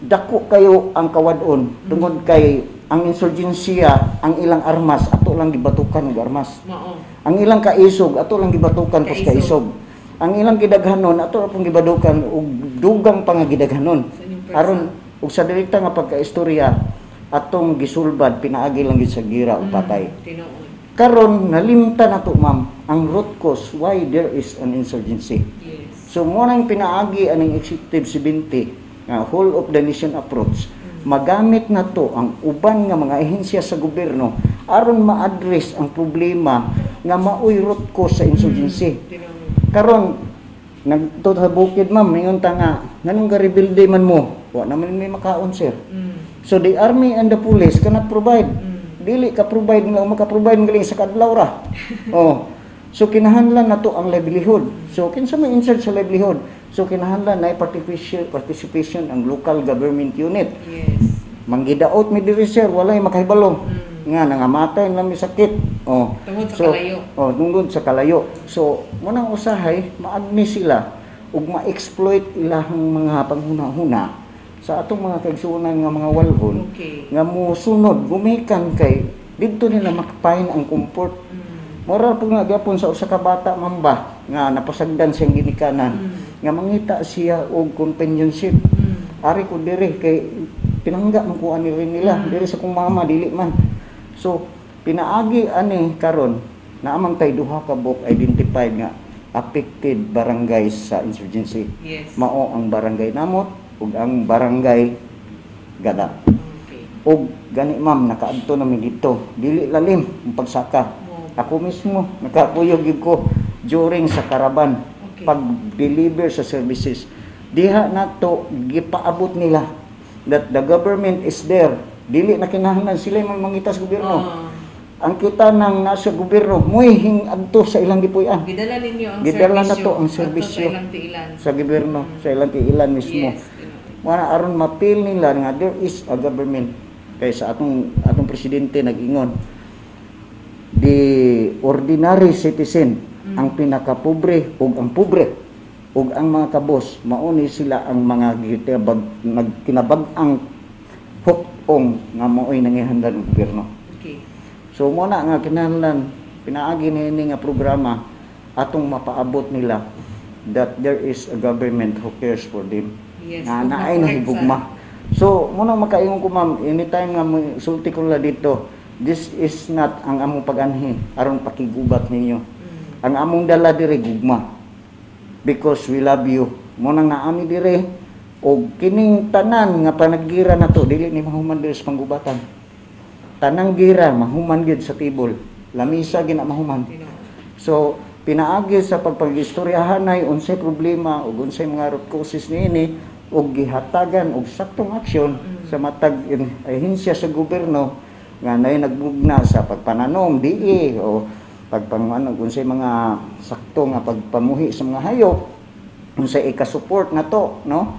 dako kayo ang kawadon tungod kay ang insurgensiya ang ilang armas ato lang gibatukan og armas. Mao. Ang ilang kaisog ato lang gibatukan pos Kaisog. kaisog. Ang ilang gidaghanon ato ra pong gibadukan og dugang pangagidaghanon. Sa inyong persa. Aron ug sa direkta nga pagkaistorya atong gisulbad pinaagi lang gid sa gira ug patay. Tinuod. Karon nalimtan nato ma'am ang root cause why there is an insurgency. Yes. So mo nang pinaagi aning Executive 70 nga whole of the nation approach. Magamit na to ang uban nga mga ahensya sa gobyerno aron ma-address ang problema nga maoy root cause sa insurgency. Tinuod. Karon nagtud sa bukid ma'am mingon ta nga nganong ga-rebuilde man mo wa naman may makaon sir. So the army and the police cannot provide. Dili ka provide nga maka-provide galing sa kadlaw ra. Oh. So kinahanglan nato ang livelihood. So kinsa may insert sa livelihood? So kinahanglan na participation ang local government unit. Yes. Manggidaot mi diri sir walay makahibalo. Nga nangamatay lang mi sakit. Oh. Tungod sa kalayo. Oh, tungod sa kalayo. So mo nang usahay maagni sila ug ma-exploit ilahang mga panghuna-huna sa atong mga kaigsuonan nga mga walhon. Okay. Nga musunod gumikan kay didto nila makapain ang comfort. Moral po nga gyapon sa usa ka bata mamba nga napasagdan siyang ginikanan nga mangita siya og companionship. Ari ko diri kay pinangga man ko ani rin nila diri sa kong mama dili man. So pinaagi ani karon naamang tay duha ka book identified nga affected barangays sa insurgency. Yes. Mao ang barangay Namot ug ang barangay Gada. Okay. Og gani ma'am nakaadto na mi dito dili lalim ang pagsaka. Ako mismo nakakuyog ko during sa karaban Okay. pag-deliver sa services. Diha nato gipaabot nila that the government is there. Dili na kinahanglan sila mangita sa gobyerno. Ang kita nang nasa gobyerno moy hingadto sa ilang gipuy-an. Gidala ninyo ang Gidala serbisyo. na to ang adto serbisyo. Sa ilang tiilan. Sa gobyerno, sa ilang tiilan mismo. Yes. Tinuod. Wala aron mapil nila nga there is a government kay sa atong presidente nag-ingon the ordinary citizen ang pinakapobre ug ang pobre ug ang mga kabos mauni sila ang mga kinabag-ang hukong nga maoy nangihandad og gobyerno. Okay. So mo na nga kinahanglan pinaagi niini nga programa atong mapaabot nila that there is a government who cares for them. Yes. Nga ug naay na ma-correct higugma. So mo nang makaingon ko ma'am anytime nga sulti ko nila dito this is not ang among pag-anhi aron pakigubat ninyo. Ang among dala diri gugma. Because we love you. Mo nang naami diri og kining tanan nga panaggira nato dili ni mahuman diri sa panggubatan. Tanang gira mahuman gyud sa table. Lamisa gina mahuman. Tinuod. So pinaagi sa pagpagistoryahanay unsay problema ug unsay mga root causes niini ug gihatagan og saktong aksyon sa matag ahensya sa gobyerno nga nay nagbugna sa pagpananom DE o pagpangano unsay mga sakto nga pagpamuhi sa mga hayop unsay ika-support na to no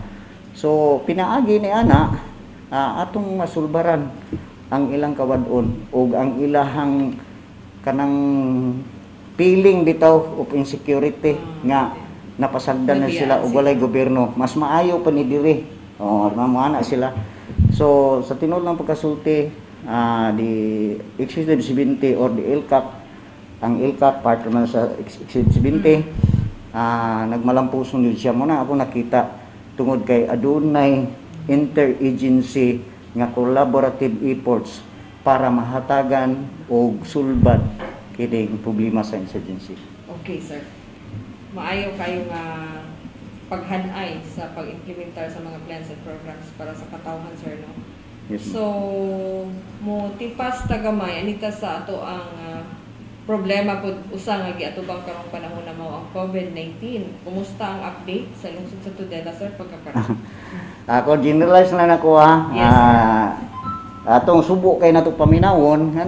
So pinaagi ni ana atong masulbaran ang ilang kawadon ug ang ilahang kanang feeling bitaw of insecurity nga napasagdan na sila og walay gobyerno. Mas maayo pa ni diri. Mamana sila. So sa tinud lang pagkasulti di Exhibit 70 or the ILCAC, ang ILCAC part naman sa Exhibit 70, nagmalampuson yun siya. Muna ako nakita tungod kay adunay interagency nga collaborative efforts para mahatagan og sulbad kining problema sa insurgency. Okay, sir. Maayo kayo nga paghanay sa pag-implementar sa mga plans and programs para sa katawhan, sir, no? Yes, ma'am. So, mo tipas tagamay anita sa ato ang problema pud usa nga giatubang karong panahon na mao ang COVID-19. Kumusta ang update sa lungsod sa Tudela, sir, pagkakaroon? Ako generalize na nako Yes, atong subo kay nato paminawon nga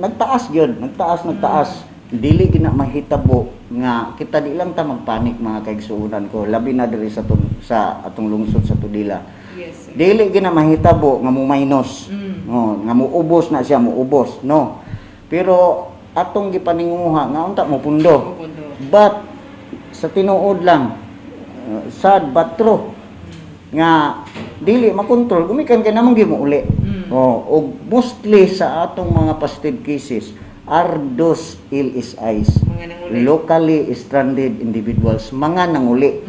nagtaas gyud, nagtaas. Dili gina mahitabo nga kita di lang ta magpanik mga kaigsuonan ko, labi na diri sa atong lungsod sa Tudela. Yes, sir. Dili gina mahitabo nga mo minus. Nga mo ubos na siya, mo ubos, no. Pero atong gipaninguha nga unta mo pundo. But sa tinuod lang sad but true nga dili makontrol gumikan kay namang gimo uli. Og mostly sa atong mga positive cases are those LSIs, locally stranded individuals, mga nanguli.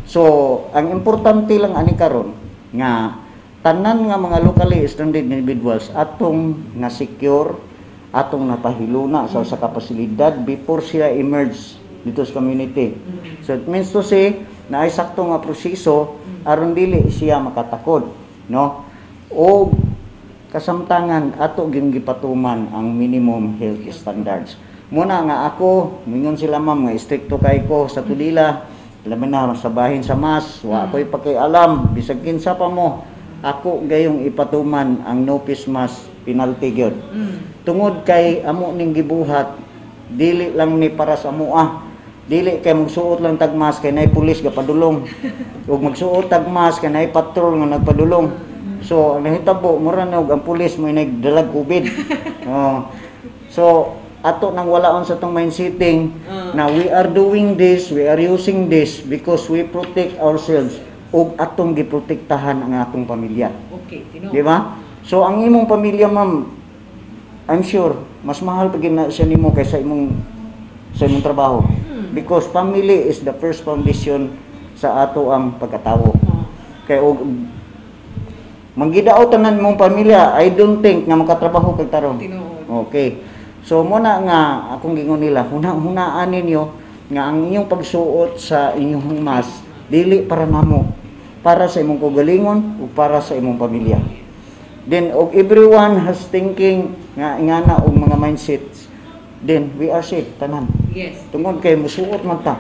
So ang importante lang ani karon nga tanan nga mga locally stranded individuals atong nga secure, atong napahiluna sa usa ka pasilidad before sila emerge dito sa community. So it means to say na ay sakto nga proseso aron dili siya makatakod, no? O kasamtangan ato gipatuman ang minimum health standards. Muna nga ako mingon sila ma'am nga stricto kay ko sa Tudela, labi na sa bahin sa mas, wa ko'y pakialam bisag kinsa pa mo. Ako gayong ipatuman ang no face mask penalty gyud. Tungod kay amo ning gibuhat dili lang ni para sa amoa. Dili kay magsuot lang tag mask kay nay pulis ga padulong. Ug magsuot tag mask kay nay patrol nga nagpadulong. So ang nahitabo mura na og ang pulis mo nagdalag COVID. So ato nang walaon sa tong mindsetting na we are doing this, we are using this because we protect ourselves ug atong giprotektahan ang atong pamilya. Okay, tino. Di ba? So ang imong pamilya ma'am, I'm sure mas mahal pa gina siya nimo kaysa imong trabaho. Because family is the first foundation sa ato ang pagkatawo. Kay og manggidao tanan mong pamilya, I don't think nga makatrabaho kag taron. Okay. So muna nga akong gingon nila, hunaan ninyo nga ang inyong pagsuot sa inyong mask dili para namo, para sa imong kaugalingon ug para sa imong pamilya. Then og everyone has thinking nga ingana og mga mindsets, then we are safe tanan. Yes. Tungod kay musuot man ta.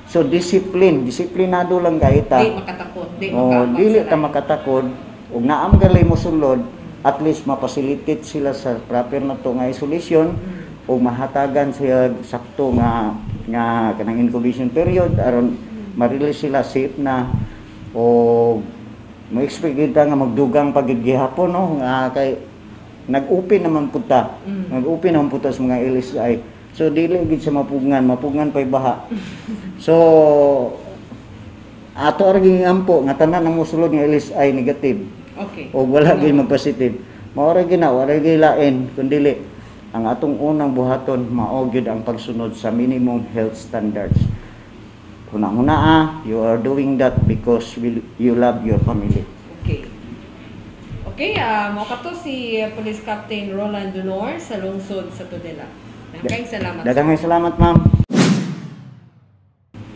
So disiplinado lang kay ta. Di makatakot, di makaabot. Dili ta makatakod ug naam galay mo sulod, at least mapasilitate sila sa proper na to nga isolation ug mahatagan siya sakto nga kanang incubation period aron ma-release sila safe na o ma-expect kita nga magdugang pagigihapon, no, nga kay nag-open naman puta. Nag-open naman puta sa mga LSI. So dili gid sa mapugngan pay baha. So ato argi ampo nga tanan ang mosulod nga LSI negative. Okay. O wala gid mag-positive. Mao ra gina wala gid lain kundi ang atong unang buhaton mao gyud ang pagsunod sa minimum health standards. Una-una you are doing that because you love your family. Okay. Okay, mao kato si Police Captain Roland Dunor sa lungsod sa Tudela. Daghang salamat. Daghang salamat, ma'am.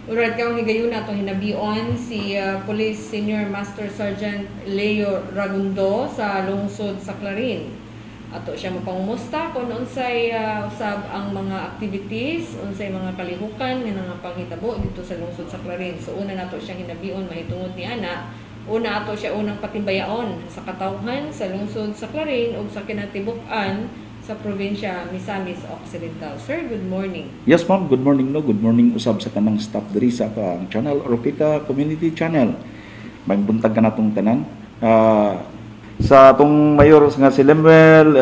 Alright, kang higayon na itong hinabion si Police Senior Master Sergeant Leo Ragundo sa lungsod sa Clarin. Ato siya mapangumusta kung unsay usab ang mga activities, unsay mga kalihukan nga panghitabo dito sa lungsod sa Clarin. So una nato siya hinabion mahitungod ni ana. Una ato siya unang patimbayaon sa katawhan sa lungsod sa Clarin ug sa kinatibuk-an sa probinsya Misamis Occidental. Sir, good morning. Yes ma'am, good morning no. Good morning usab sa tanang staff diri sa channel Oropita Community Channel. may buntag ka natong tanan. Sa atong mayor nga si Lemuel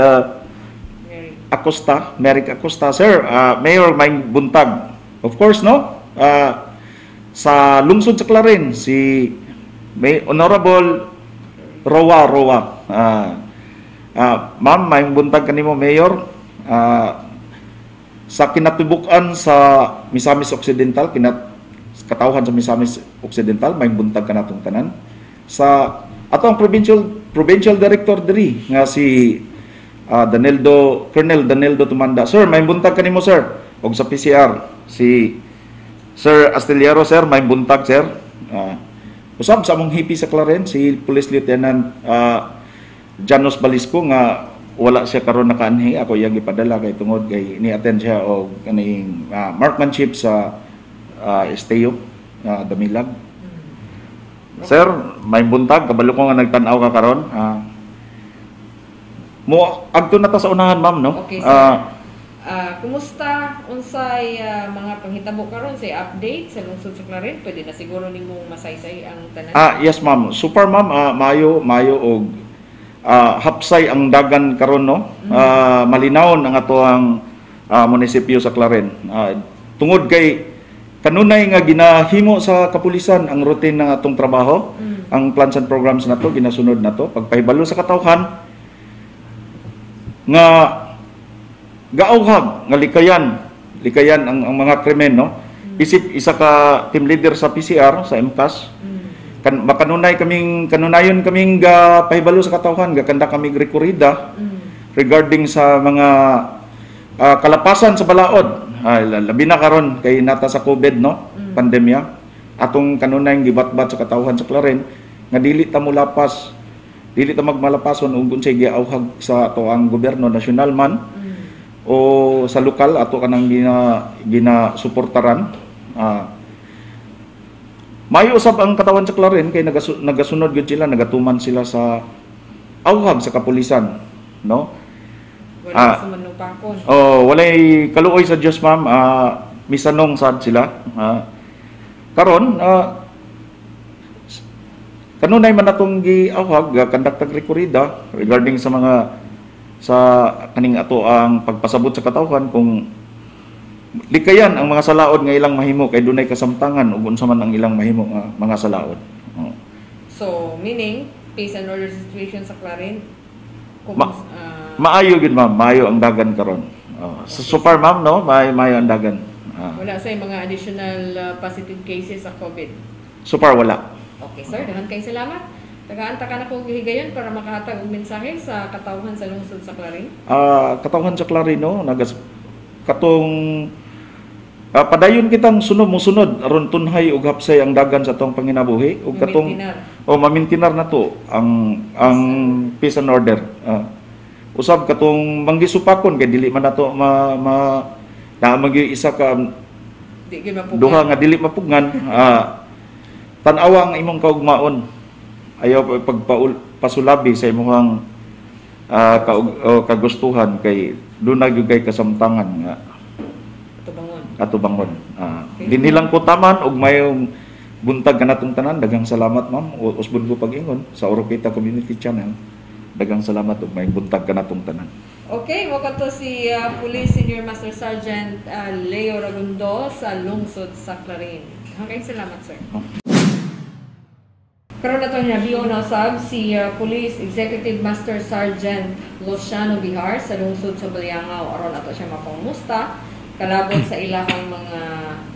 Acosta, Merrick Acosta, sir, Mayor, may buntag. Of course, no? Sa lungsod sa Clarin, si Honorable Roa. Ma'am, may buntag kanimo, Mayor. Sa kinatibukan sa Misamis Occidental, katawhan sa Misamis Occidental, may buntag ka natong tanan. Sa atong provincial director diri nga si Colonel Daneldo Tumanda. Sir, may buntag kanimo, sir. Og sa PCR, si Sir Astillero, sir, may buntag, sir. Usab sa among hipi sa Claren, si Police Lieutenant Janos Balisco nga wala siya karon nakaanhi. Ako iyang ipadala kay tungod kay ni-attend siya og kaning marksmanship sa Esteo, Damilag. Sir, may buntag, kabalo ko nga nagtan-aw ka karon. Mo agto na ta sa unahan, ma'am, no? Okay, sir. Kumusta unsay mga panghitabo karon sa update sa lungsod sa Clarin? Pwede na siguro nimong masaysay ang tanan. Yes, ma'am. Super, ma'am. Mayo og hapsay ang dagan karon, no? Malinawon ang atoang munisipyo sa Clarin. Tungod kay kanunay nga ginahimo sa kapulisan ang routine ng atong trabaho, ang plans and programs nato ginasunod nato pagpahibalo sa katawhan nga gaauhag nga likayan ang mga krimen, no? Isip isa ka team leader sa PCR sa MCAS. Kanunayon kaming pahibalo sa katawhan, gakanda kami rekorida regarding sa mga kalapasan sa balaod. Labi na karon kay nata sa COVID, no? Pandemya. Atong kanunay gibatbat sa katawhan sa Clarin nga dili ta magmalapason ug unsay giauhag sa ato ang gobyerno nasyonal man o sa lokal ato kanang gina-suportaran. Mayo usab ang katawan sa Clarin kay nagasunod gyud sila, nagatuman sila sa auhag sa kapulisan, no? Wala sa manupakon. Walay kaluoy sa Dios, ma'am. Misanong sad sila. Karon kanunay man atong giauhag kandaktag rekorida regarding sa kaning ato ang pagpasabot sa katawhan kung likayan ang mga salaod nga ilang mahimo kay dunay kasamtangan ug unsa man ang ilang mahimo nga mga salaod. So, meaning peace and order situation sa Clarin maayo gid, ma'am. Maayo ang dagan karon. So far, ma'am, no? Maayo ang dagan. Wala sa mga additional positive cases sa COVID. So far wala. Okay, sir. Dahan kay salamat. Tagaanta ka na kong higayon para makahatag og mensahe sa katawhan sa lungsod sa Clarin. Katawhan sa Clarin, no? Katong padayon kitang musunod aron tunhay og hapsay ang dagan sa atong panginabuhi ug katong mamintinar na to ang peace and order. Usab katong manggisupakon kay dili man nato isa ka duha nga dili mapugnan. Tan-awa ang imong kaugmaon, ayaw pagpasulabi sa imong kagustuhan kay dunay gyud kay kasamtangan nga atubangon. Dinilang ko taman og mayong buntag kanatong tanan. Daghang salamat, ma'am. Usbon ko pag-ingon sa Oroqueta Community Channel. Daghang salamat og mayong buntag kanatong tanan. Okay, wakato si Police Senior Master Sergeant Leo Ragundo sa lungsod sa Clarin. Okay, salamat, sir. Karon na ito hinabiyo na usab si Police Executive Master Sergeant Luciano Bihar sa lungsod sa Baliangao. Aron ato siya mapangumusta kalabot sa ilahang mga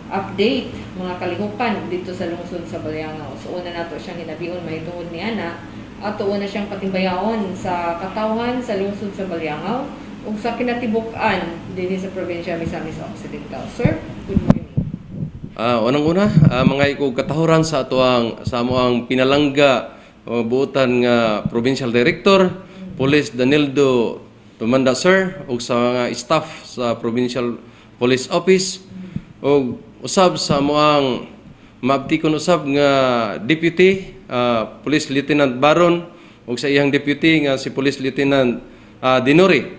update, mga kalihukan dito sa lungsod sa Baliangao. So una nato siyang hinabiyon mahitungod ni ana ato una siyang patimbayaon sa katawhan sa lungsod sa Baliangao ug sa kinatibuk-an dinhi sa probinsya Misamis Occidental. Sir, good morning. Unang-una, mga ikog katahuran sa amoang pinalangga buotan nga Provincial Director, Police Danildo Tumanda, sir, ug sa mga staff sa Provincial Police Office, ug usab sa amoang maabtikon usab nga Deputy Police Lieutenant Baron ug sa iyang Deputy nga si Police Lieutenant Dinori.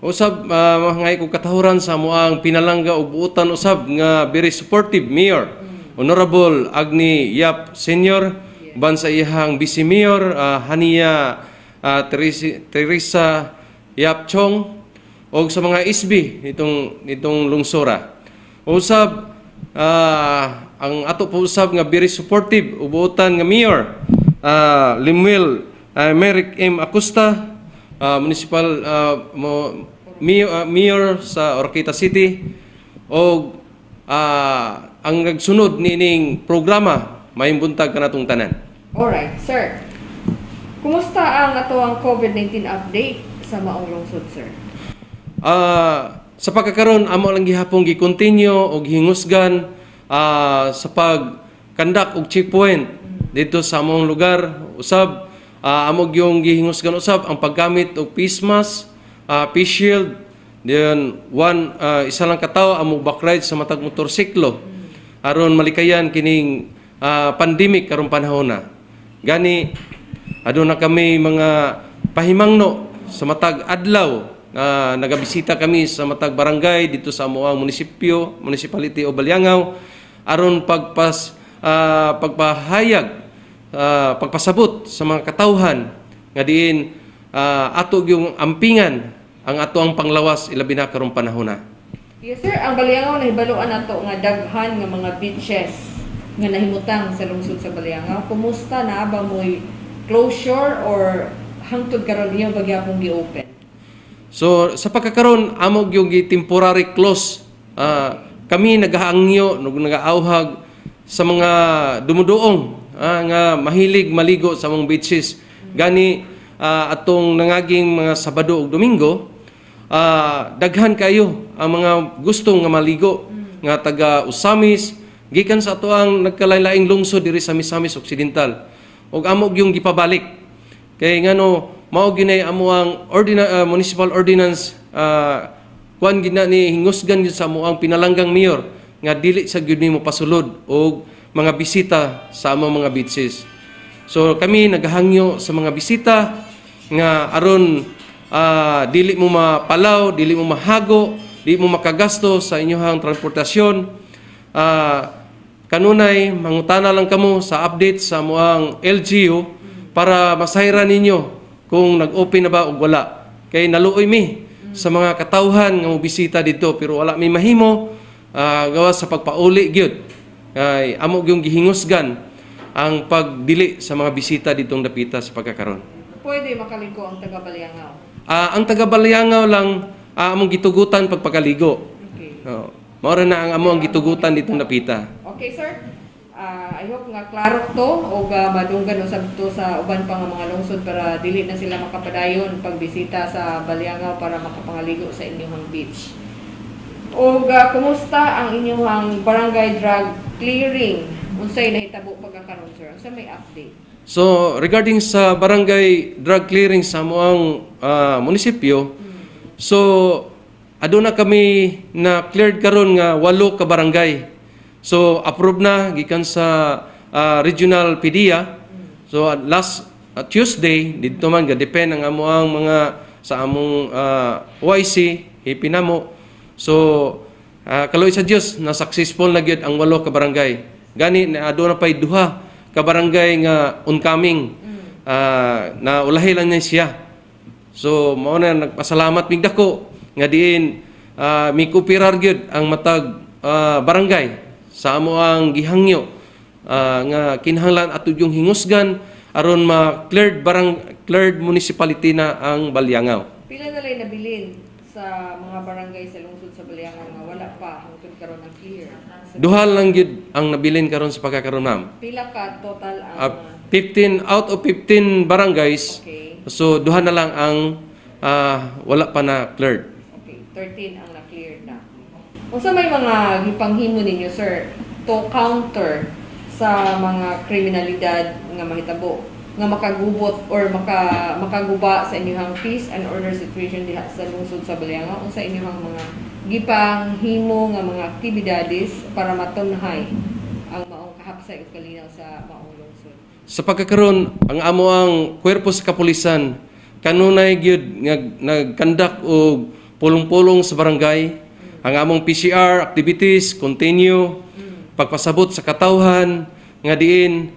Usab mga ikog katahuran sa amoang pinalangga ug buotan usab nga very supportive Mayor Honorable Agni Yap Senior uban sa iyang Vice Mayor Hania Teresa Yapchong o sa mga SB itong lungsura. Usab ang ato po usab nga very supportive ubuotan nga Mayor Limuel Merrick M. Acosta, Municipal Mayor sa Orquita City, o ang nagsunod nining programa may buntag kanatong tanan. Alright, sir. Kumusta ang atoang COVID-19 update sa maong lungsod, sir? Sa pagkakaroon, amo lang gihapon gi-continue o gihingusgan sa pag-conduct og checkpoint dito sa among lugar. Usab, amo yung gihingusgan usab ang paggamit og face mask, face shield, then isa lang katawo amo backride sa matag motorsiklo aron malikayan kining pandemic karong panahon na. Gani, aduna kami mga pahimangno sa matag adlaw nagabisita kami sa matag barangay dito sa amoang municipality o Baliangaw aron pagpahayag pagpasabot sa mga katawhan nga diin ato yung ampingan ang ato ang panglawas ilabi na karong panahon na. Yes, sir. Ang Baliangaw nahibaluan nato nga daghan nga mga beaches nga nahimutang sa lungsod sa Baliangaw. Kumusta na ba mo'y closure or hangtod karon niya bagyapong gi-open? So sa pagkakaroon amo yung temporary close, kami nagahaangyo nagaauhag sa mga dumuduong nga mahilig maligo sa mga beaches. Gani atong nangaging mga Sabado ug Domingo, daghan kayo ang mga gustong nga maligo nga taga Usamis gikan sa ato ang nagkalaylaing lungsod diri sa Misamis Occidental. Ug amo yung gipabalik kay ngano mao ginay amo ang municipal ordinance kuan gina ni hingusgan gyud sa amo ang pinalanggang mayor nga dili sa gyud nimo pasulod og mga bisita sa among mga beaches. So kami naghangyo sa mga bisita nga aron dili mo mapalaw, dili mo mahago, dili mo makagasto sa inyong transportasyon. Kanunay mangutana lang kamo sa update sa amoang LGU para masayran ninyo kung nag-open na ba o wala. Kay naluoy mi sa mga katawhan nga bisita dito pero wala mi mahimo gawas sa pagpauli gyud. Kay amo gyung gihingusgan ang pagdili sa mga bisita ditong dapita sa pagkakaron. Pwede makaliko ang taga Baliangaw. Ang taga Baliangaw lang among gitugutan pagpakaligo. Okay. Mao na ang among gitugutan ditong dapita. Okay, sir. I hope nga klaro to o madunggan usab to sa uban pa nga mga lungsod para dili na sila makapadayon pagbisita sa Baliangaw para makapangaligo sa inyong beach. O kumusta ang inyong barangay drug clearing? Unsay nahitabo pagkakaroon, sir? Unsa may update? So regarding sa barangay drug clearing sa amoang munisipyo, so aduna kami na cleared karon nga 8 ka barangay. So approved na gikan sa regional PDEA. So last Tuesday dito man depend ang amoang mga sa among OIC ipinamo. So kaloy sa Dios na successful na gyud ang 8 ka barangay. Gani aduna pay 2 ka barangay nga oncoming na ulahi lang niya siya. So mao na nagpasalamat mig dako nga diin mi kupirar gyud ang matag barangay sa amo ang gihangyo nga kinahanglan ato yung hingusgan aron cleared municipality na ang Baliangaw. Pila na lay nabilin sa mga barangay sa lungsod sa Baliangaw nga wala pa hangtod karon ang clear? Duha lang gyud ang nabilin karon sa pagkakaroon ma'am. Pila ka total ang 15 out of 15 barangays. Okay. So duha na lang ang wala pa na cleared. Okay, 13 ang na-clear na. Unsa may mga gipanghimo ninyo, sir, to counter sa mga kriminalidad nga mahitabo nga makagubot or makaguba sa inyong peace and order situation diha sa lungsod sa Baliangaw? Unsa inyong mga gipanghimo nga mga aktibidades para matunhay ang maong kahapsay ug kalinaw sa maong lungsod? Sa pagkakaroon ang amo ang kwerpo sa kapulisan kanunay gyud nga nagkandak og pulong-pulong sa barangay. Ang among PCR activities continue, pagpasabot sa katawhan nga diin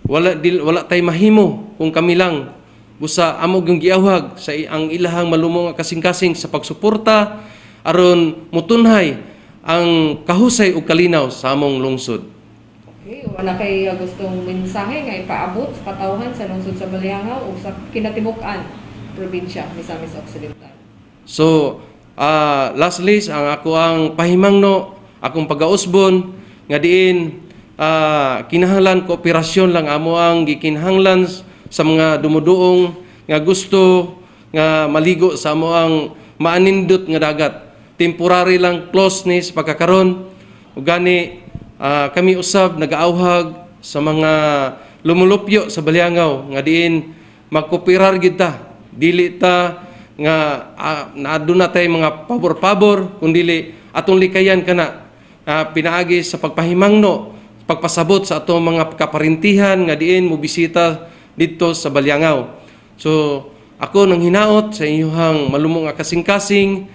wala tay mahimo kung kami lang busa amog yung giawhag sa ang ilahang malumong kasing-kasing sa pagsuporta aron mutunhay ang kahusay ug kalinaw sa among lungsod. Okay, wala kay gustong mensahe nga ipaabot sa katawhan sa lungsod sa Baliangaw o sa kinatibuk-an probinsya Misamis Occidental. So, lastly, ang ako ang pahimangno, akong pag-ausbon nga diin kinahanglan kooperasyon lang amo ang gikinahanglan sa mga dumuduong nga gusto nga maligo sa amo ang maanindot nga dagat. Temporary lang closeness pagkakaron ug gani kami usab nagaawhag sa mga lumulupyo sa Baliangaw nga diin magkooperar gid ta. Dili ta nga naaduna tay mga pabor-pabor kundi atong likayan kana pinaagi sa pagpahimangno, pagpasabot sa atong mga kaparintihan nga diin mo bisita dito sa Baliangaw. So, ako nang hinaot sa inyong malumong kasing-kasing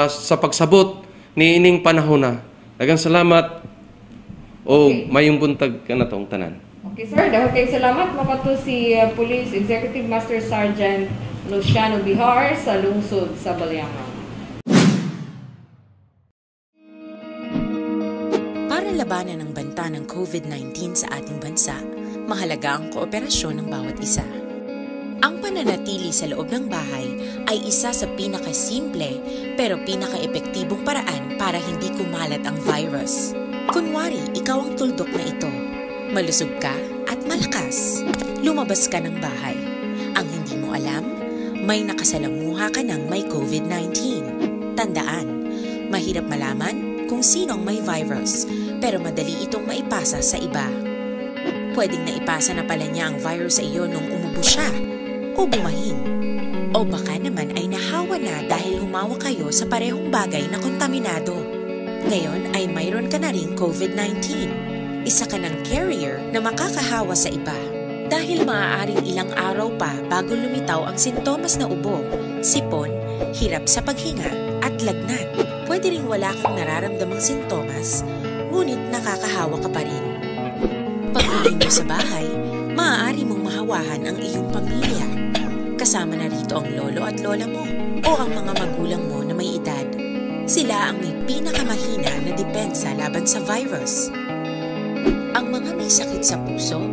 sa pagsabot ni ining panahon na. Daghang salamat o mayong buntag ka na tong tanan. Okay, sir. Dahil kayo salamat. Makato si Police Executive Master Sergeant Luciano Bihar sa lungsod sa Baliangaw. Para labanan ang banta ng COVID-19 sa ating bansa, mahalaga ang kooperasyon ng bawat isa. Ang pananatili sa loob ng bahay ay isa sa pinakasimple pero pinaka-epektibong paraan para hindi kumalat ang virus. Kunwari, ikaw ang tuldok na ito. Malusog ka at malakas. Lumabas ka ng bahay. Ang hindi mo alam, may nakasalamuha ka ng may COVID-19. Tandaan, mahirap malaman kung sino ang may virus pero madali itong maipasa sa iba. Pwedeng naipasa na pala niya ang virus sa iyo nung umubo siya o bumahin. O baka naman ay nahawa na dahil humawa kayo sa parehong bagay na kontaminado. Ngayon ay mayroon ka na rin COVID-19. Isa ka ng carrier na makakahawa sa iba. Dahil maaaring ilang araw pa bago lumitaw ang sintomas na ubo, sipon, hirap sa paghinga at lagnat. Pwede ring wala kang nararamdamang sintomas, ngunit nakakahawa ka pa rin. Pag-uwi mo sa bahay, maaari mong mahawahan ang iyong pamilya. Kasama na rito ang lolo at lola mo o ang mga magulang mo na may edad. Sila ang may pinakamahina na depensa laban sa virus. Ang mga may sakit sa puso,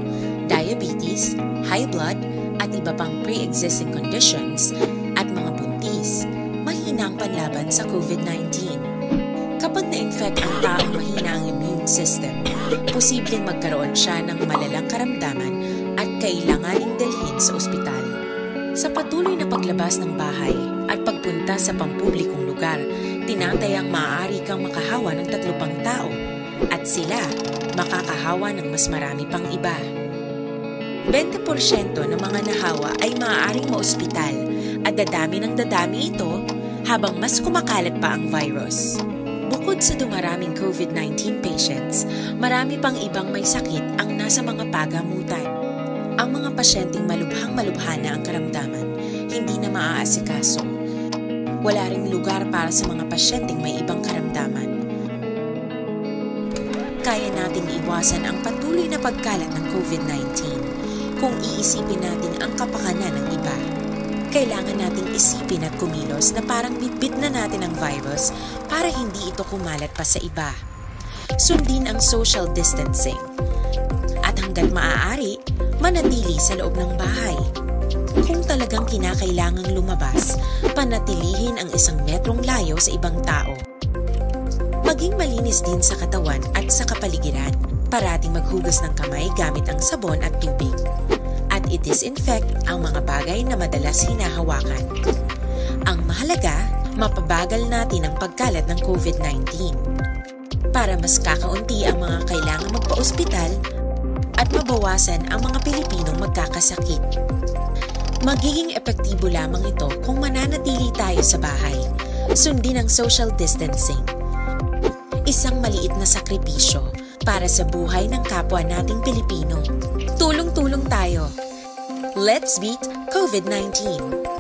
diabetes, high blood, at iba pang pre-existing conditions at mga buntis, mahina ang panlaban sa COVID-19. Kapag na-infect ang taong mahina ang immune system, posibleng magkaroon siya ng malalang karamdaman at kailanganing dalhin sa ospital. Sa patuloy na paglabas ng bahay at pagpunta sa pampublikong lugar, tinatayang maaari kang makahawa ng 3 pang tao at sila makakahawa ng mas marami pang iba. 20% ng mga nahawa ay maaaring maospital at dadami ng dadami ito habang mas kumakalat pa ang virus. Bukod sa dumaraming COVID-19 patients, marami pang ibang may sakit ang nasa mga pagamutan. Ang mga pasyenteng malubhang-malubha na ang karamdaman, hindi na maaasikaso. Wala ring lugar para sa mga pasyenteng may ibang karamdaman. Kaya nating iwasan ang patuloy na pagkalat ng COVID-19 kung iisipin natin ang kapakanan ng iba. Kailangan nating isipin at kumilos na parang bitbit na natin ang virus para hindi ito kumalat pa sa iba. Sundin ang social distancing. At hanggat maaari, manatili sa loob ng bahay. Kung talagang kinakailangang lumabas, panatilihin ang 1 metrong layo sa ibang tao. Maging malinis din sa katawan at sa kapaligiran. Parating maghugas ng kamay gamit ang sabon at tubig. At i-disinfect ang mga bagay na madalas hinahawakan. Ang mahalaga, mapabagal natin ang pagkalat ng COVID-19 para mas kakaunti ang mga kailangang magpa-ospital at mabawasan ang mga Pilipinong magkakasakit. Magiging epektibo lamang ito kung mananatili tayo sa bahay. Sundin ang social distancing. Isang maliit na sakripisyo para sa buhay ng kapwa nating Pilipino. Tulong-tulong tayo. Let's beat COVID-19.